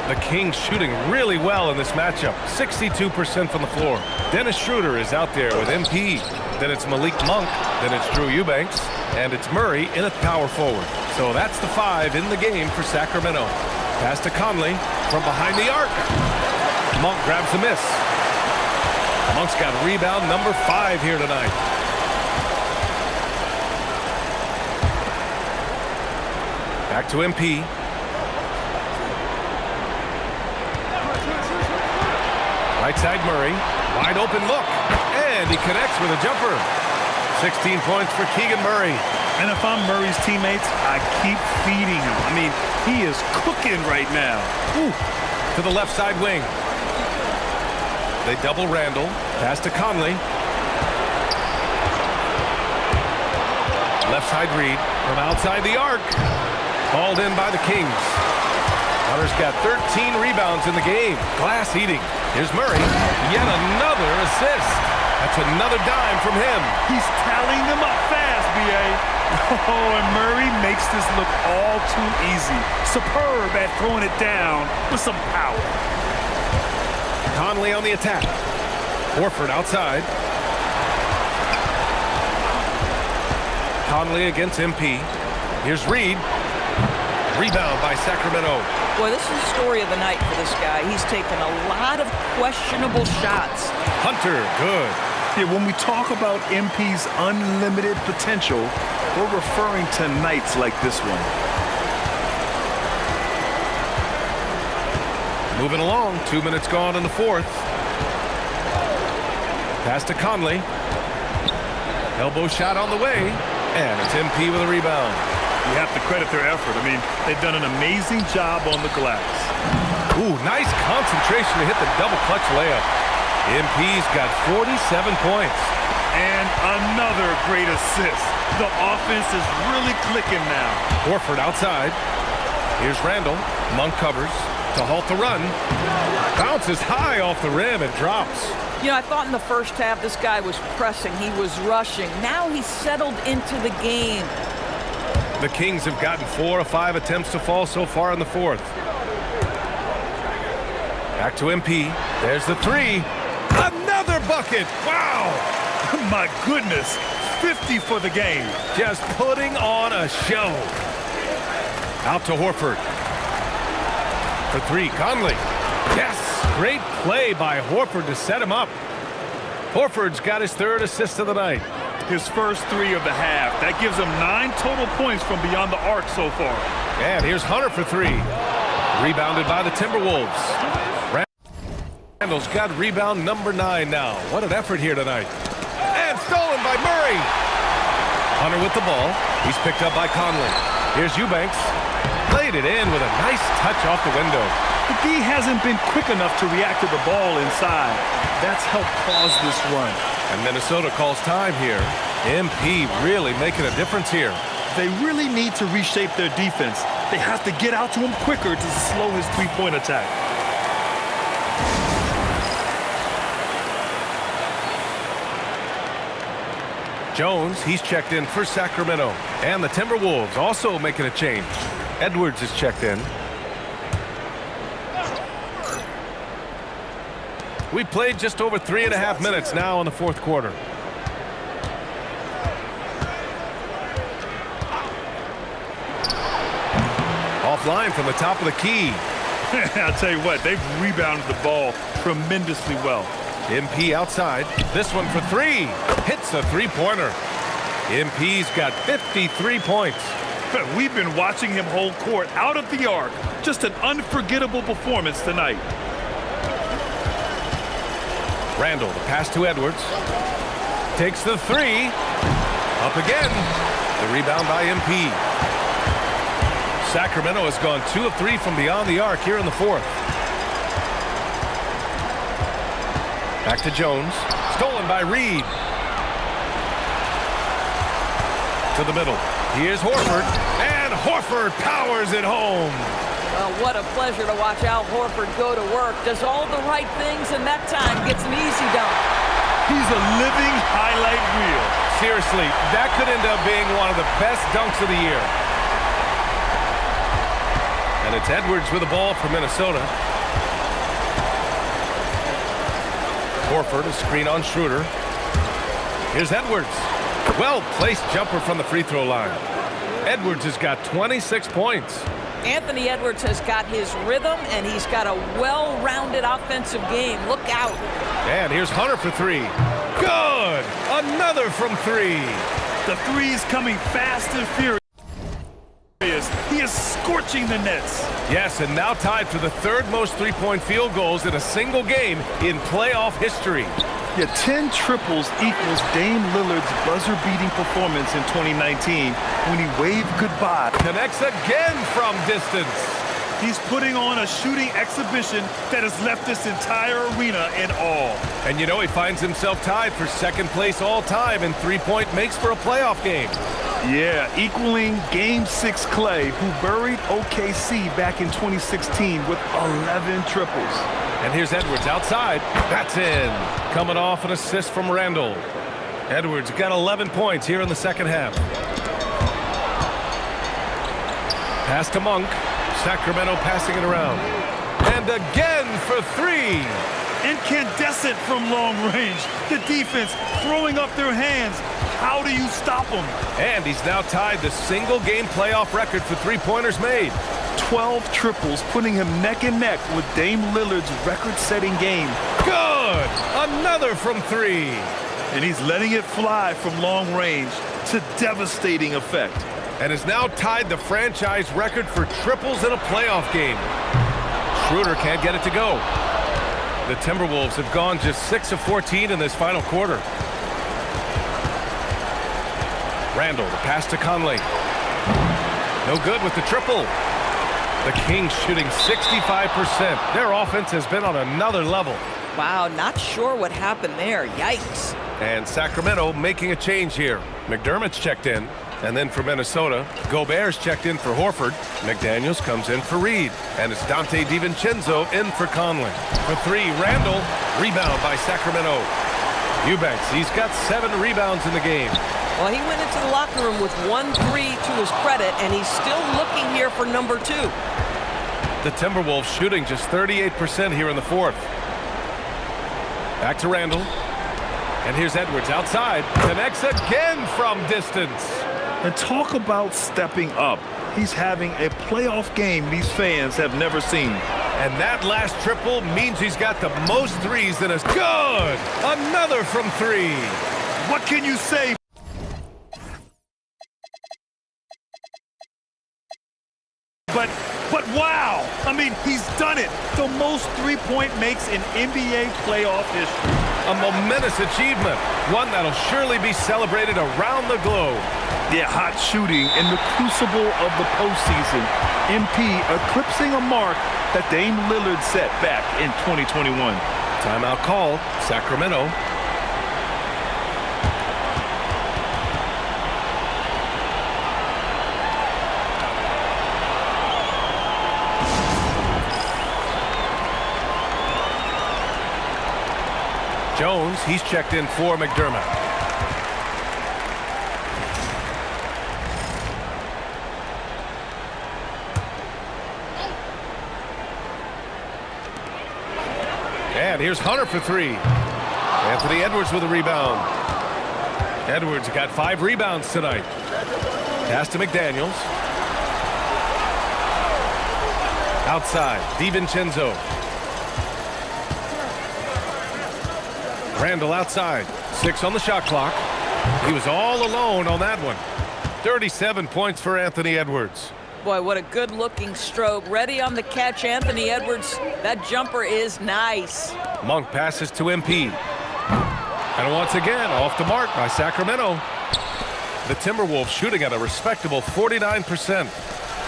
The Kings shooting really well in this matchup. 62% from the floor. Dennis Schroeder is out there with MP. Then it's Malik Monk. Then it's Drew Eubanks. And it's Murray in at power forward. So that's the 5 in the game for Sacramento. Pass to Conley from behind the arc. Monk grabs the miss. Monk's got rebound number 5 here tonight. Back to MP. Right side Murray. Wide open look. And he connects with a jumper. 16 points for Keegan Murray. And if I'm Murray's teammates, I keep feeding him. I mean, he is cooking right now. Ooh. To the left side wing. They double Randall. Pass to Conley. Left side Reed from outside the arc. Hauled in by the Kings. On Hunter's got 13 rebounds in the game. Glass eating. Here's Murray. Yet another assist. That's another dime from him. He's tallying them up fast, B.A. Oh, and Murray makes this look all too easy. Superb at throwing it down with some power. Conley on the attack. Horford outside. Conley against MP. Here's Reed. Rebound by Sacramento. Boy, this is the story of the night for this guy. He's taken a lot of questionable shots. Hunter, good. Yeah, when we talk about MP's unlimited potential, we're referring to nights like this one. Moving along, 2 minutes gone in the fourth. Pass to Conley. Elbow shot on the way, and it's MP with a rebound. You have to credit their effort. I mean, they've done an amazing job on the glass. Ooh, nice concentration to hit the double clutch layup. MP's got 47 points. And another great assist. The offense is really clicking now. Horford outside. Here's Randall. Monk covers to halt the run. Bounces high off the rim and drops. You know, I thought in the first half this guy was pressing. He was rushing. Now he's settled into the game. The Kings have gotten 4 of 5 attempts to fall so far in the fourth. Back to MP. There's the three. Another bucket. Wow. My goodness. 50 for the game. Just putting on a show. Out to Horford. For three, Conley. Yes. Great play by Horford to set him up. Horford's got his third assist of the night. His first three of the half. That gives him 9 total points from beyond the arc so far. And here's Hunter for three. Rebounded by the Timberwolves. Randall's got rebound number 9 now. What an effort here tonight. And stolen by Murray. Hunter with the ball. He's picked up by Conley. Here's Eubanks. Played it in with a nice touch off the window. The D hasn't been quick enough to react to the ball inside. That's helped cause this run. And Minnesota calls time here. MP really making a difference here. They really need to reshape their defense. They have to get out to him quicker to slow his three-point attack. Jones, he's checked in for Sacramento. And the Timberwolves also making a change. Edwards is checked in. We played just over 3.5 minutes now in the fourth quarter. Offline from the top of the key. I'll tell you what, they've rebounded the ball tremendously well. MP outside. This one for three. Hits a three-pointer. MP's got 53 points. We've been watching him hold court out of the arc. Just an unforgettable performance tonight. Randall, the pass to Edwards. Takes the three. Up again. The rebound by MP. Sacramento has gone 2 of 3 from beyond the arc here in the fourth. Back to Jones. Stolen by Reed. To the middle. Here's Horford. And Horford powers it home. Well, what a pleasure to watch Al Horford go to work. Does all the right things, and that time gets an easy dunk. He's a living highlight reel. Seriously, that could end up being one of the best dunks of the year. And it's Edwards with the ball for Minnesota. Horford, a screen on Schroeder. Here's Edwards. Well-placed jumper from the free throw line. Edwards has got 26 points. Anthony Edwards has got his rhythm, and he's got a well-rounded offensive game. Look out. And here's Hunter for three. Good! Another from three. The three's coming fast and furious. He is scorching the nets. Yes, and now tied for the third most three-point field goals in a single game in playoff history. Yeah, 10 triples equals Dame Lillard's buzzer-beating performance in 2019 when he waved goodbye. Connects again from distance. He's putting on a shooting exhibition that has left this entire arena in awe. And you know, he finds himself tied for second place all time in three-point makes for a playoff game. Yeah, equaling Game 6 Clay, who buried OKC back in 2016 with 11 triples. And here's Edwards outside. That's in. Coming off an assist from Randall. Edwards got 11 points here in the second half. Pass to Monk. Sacramento passing it around. And again for three. Incandescent from long range. The defense throwing up their hands. How do you stop him? And he's now tied the single-game playoff record for three-pointers made. 12 triples, putting him neck and neck with Dame Lillard's record-setting game. Good! Another from three. And he's letting it fly from long range to devastating effect. And has now tied the franchise record for triples in a playoff game. Schroeder can't get it to go. The Timberwolves have gone just 6 of 14 in this final quarter. Randall, the pass to Conley. No good with the triple. The Kings shooting 65%. Their offense has been on another level. Wow, not sure what happened there. Yikes. And Sacramento making a change here. McDermott's checked in. And then for Minnesota, Gobert's checked in for Horford. McDaniels comes in for Reed. And it's Dante DiVincenzo in for Conley. For three, Randall. Rebound by Sacramento. Eubanks, he's got 7 rebounds in the game. Well, he went into the locker room with 1 3 to his credit, and he's still looking here for number 2. The Timberwolves shooting just 38% here in the fourth. Back to Randall. And here's Edwards outside. Connects again from distance. And talk about stepping up. He's having a playoff game these fans have never seen. And that last triple means he's got the most threes in his... Good! Another from three. What can you say? But wow! I mean, he's done it. The most three-point makes in NBA playoff history. A momentous achievement. One that'll surely be celebrated around the globe. Yeah, hot shooting in the crucible of the postseason. MP eclipsing a mark that Dame Lillard set back in 2021. Timeout called. Sacramento. Jones, he's checked in for McDermott. And here's Hunter for three. Anthony Edwards with a rebound. Edwards got 5 rebounds tonight. Pass to McDaniels. Outside, DiVincenzo. Randall outside. 6 on the shot clock. He was all alone on that one. 37 points for Anthony Edwards. Boy, what a good-looking stroke. Ready on the catch, Anthony Edwards. That jumper is nice. Monk passes to MP. And once again, off the mark by Sacramento. The Timberwolves shooting at a respectable 49%.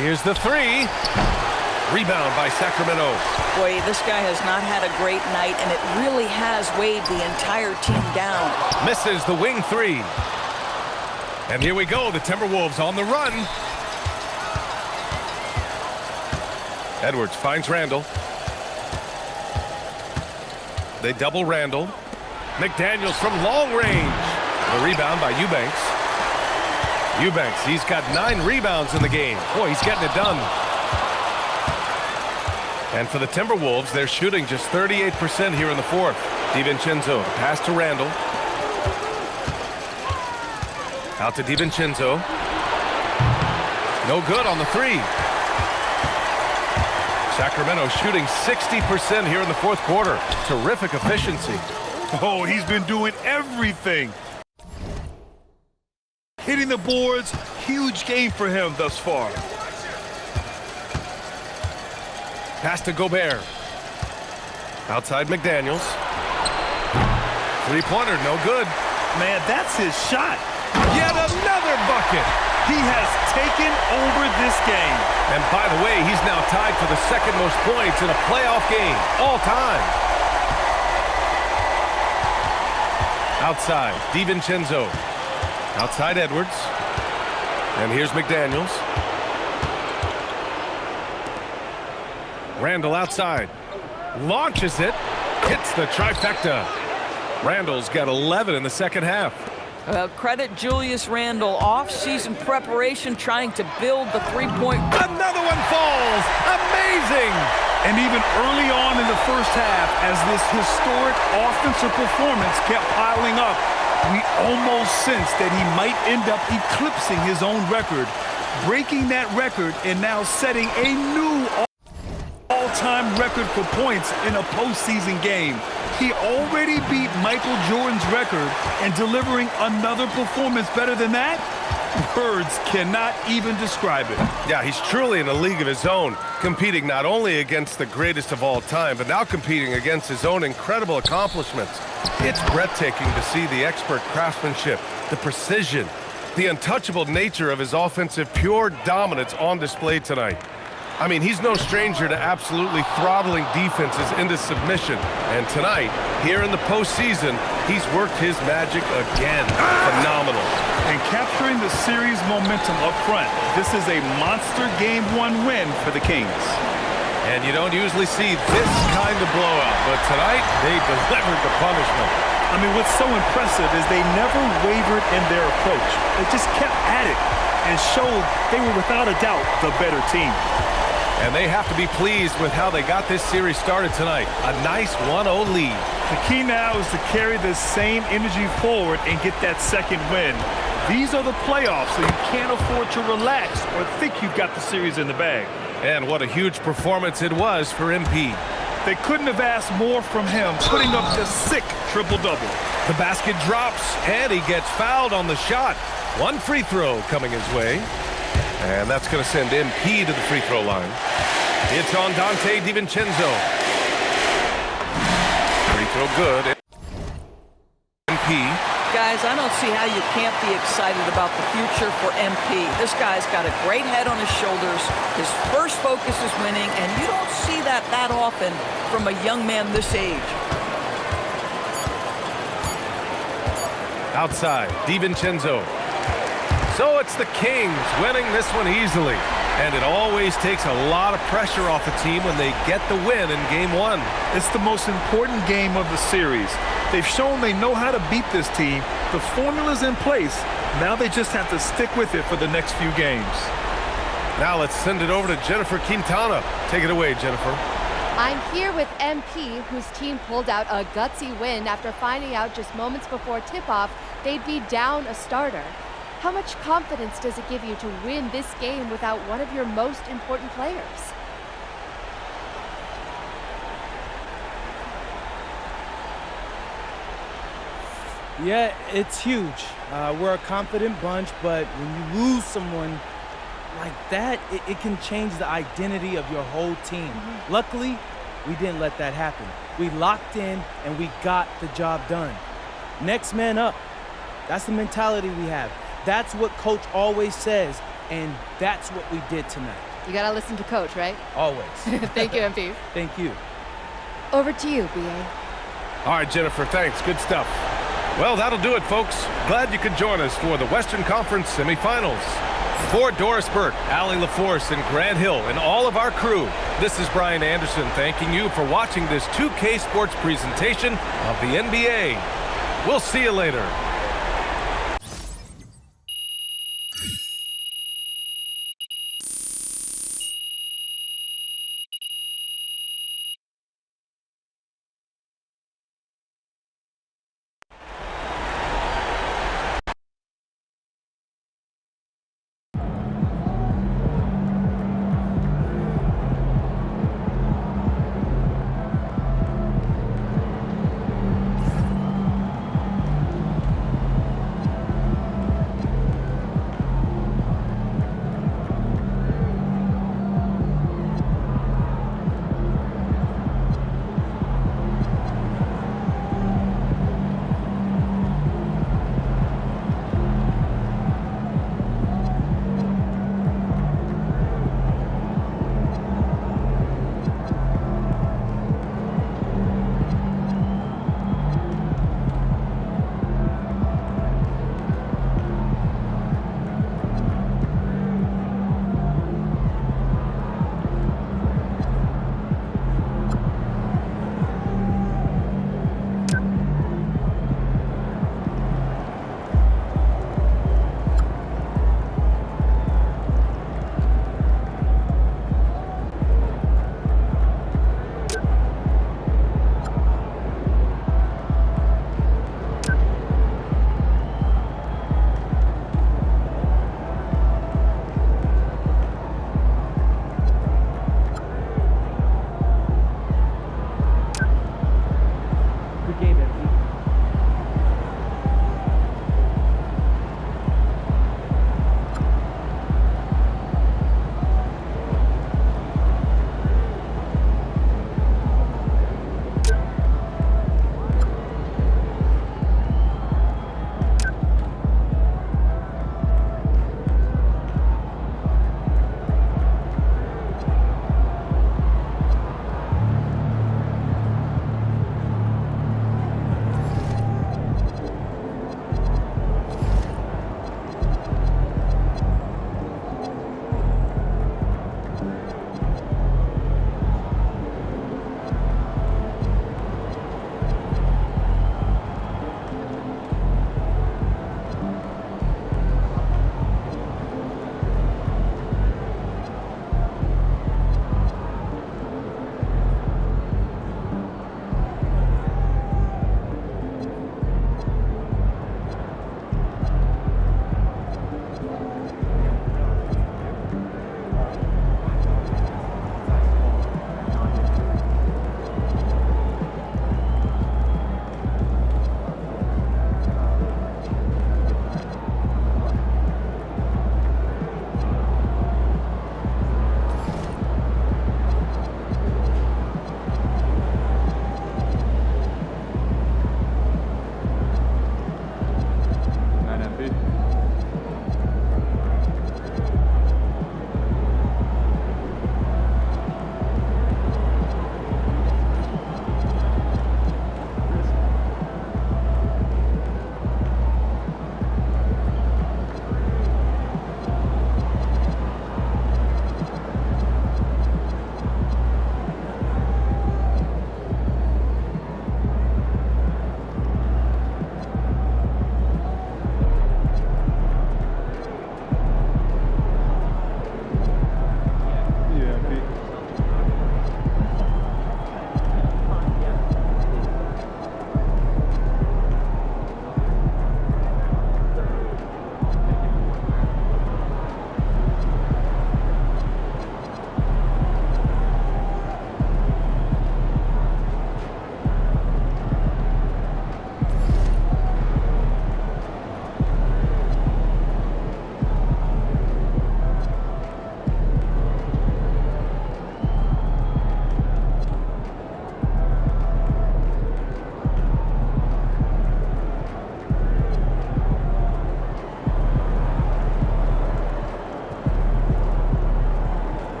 Here's the three. Rebound by Sacramento. Boy, this guy has not had a great night, and it really has weighed the entire team down. Misses the wing three. And here we go, the Timberwolves on the run. Edwards finds Randall. They double Randall. McDaniels from long range. The rebound by Eubanks. Eubanks, he's got 9 rebounds in the game. Boy, he's getting it done. And for the Timberwolves, they're shooting just 38% here in the fourth. DiVincenzo, pass to Randall. Out to DiVincenzo. No good on the three. Sacramento shooting 60% here in the fourth quarter. Terrific efficiency. Oh, he's been doing everything. Hitting the boards, huge game for him thus far. Pass to Gobert. Outside McDaniels. Three-pointer, no good. Man, that's his shot. Yet another bucket. He has taken over this game. And by the way, he's now tied for the second most points in a playoff game all time. Outside, DiVincenzo. Outside Edwards. And here's McDaniels. Randall outside. Launches it. Hits the trifecta. Randall's got 11 in the second half. Credit Julius Randle. Off-season preparation trying to build the three-point. Another one falls. Amazing. And even early on in the first half, as this historic offensive performance kept piling up, we almost sensed that he might end up eclipsing his own record, breaking that record and now setting a new all-time record for points in a postseason game. He already beat Michael Jordan's record, and delivering another performance better than that, words cannot even describe it. Yeah, he's truly in a league of his own, competing not only against the greatest of all time, but now competing against his own incredible accomplishments. It's breathtaking to see the expert craftsmanship, the precision, the untouchable nature of his offensive pure dominance on display tonight. I mean, he's no stranger to absolutely throttling defenses into submission. And tonight, here in the postseason, he's worked his magic again. Phenomenal. And capturing the series momentum up front, this is a monster Game 1 win for the Kings. And you don't usually see this kind of blowout, but tonight, they delivered the punishment. I mean, what's so impressive is they never wavered in their approach. They just kept at it and showed they were without a doubt the better team. And they have to be pleased with how they got this series started tonight. A nice 1-0 lead. The key now is to carry this same energy forward and get that second win. These are the playoffs, so you can't afford to relax or think you've got the series in the bag. And what a huge performance it was for MP. They couldn't have asked more from him, putting up the sick triple-double. The basket drops, and he gets fouled on the shot. One free throw coming his way. And that's going to send MP to the free throw line. It's on Dante DiVincenzo. Free throw good. MP. Guys, I don't see how you can't be excited about the future for MP. This guy's got a great head on his shoulders. His first focus is winning, and you don't see that often from a young man this age. Outside, DiVincenzo. So it's the Kings winning this one easily. And it always takes a lot of pressure off a team when they get the win in Game 1. It's the most important game of the series. They've shown they know how to beat this team. The formula's in place. Now they just have to stick with it for the next few games. Now let's send it over to Jennifer Quintana. Take it away, Jennifer. I'm here with MP, whose team pulled out a gutsy win after finding out just moments before tip-off they'd be down a starter. How much confidence does it give you to win this game without one of your most important players? Yeah, it's huge. We're a confident bunch, but when you lose someone like that, it can change the identity of your whole team. Luckily, we didn't let that happen. We locked in and we got the job done. Next man up. That's the mentality we have. That's what Coach always says, and that's what we did tonight. You gotta listen to Coach, right? Always. Thank you, MP. Thank you. Over to you, BA. All right, Jennifer, thanks. Good stuff. Well, that'll do it, folks. Glad you could join us for the Western Conference semifinals. For Doris Burke, Allie LaForce, and Grant Hill, and all of our crew, this is Brian Anderson thanking you for watching this 2K Sports presentation of the NBA. We'll see you later.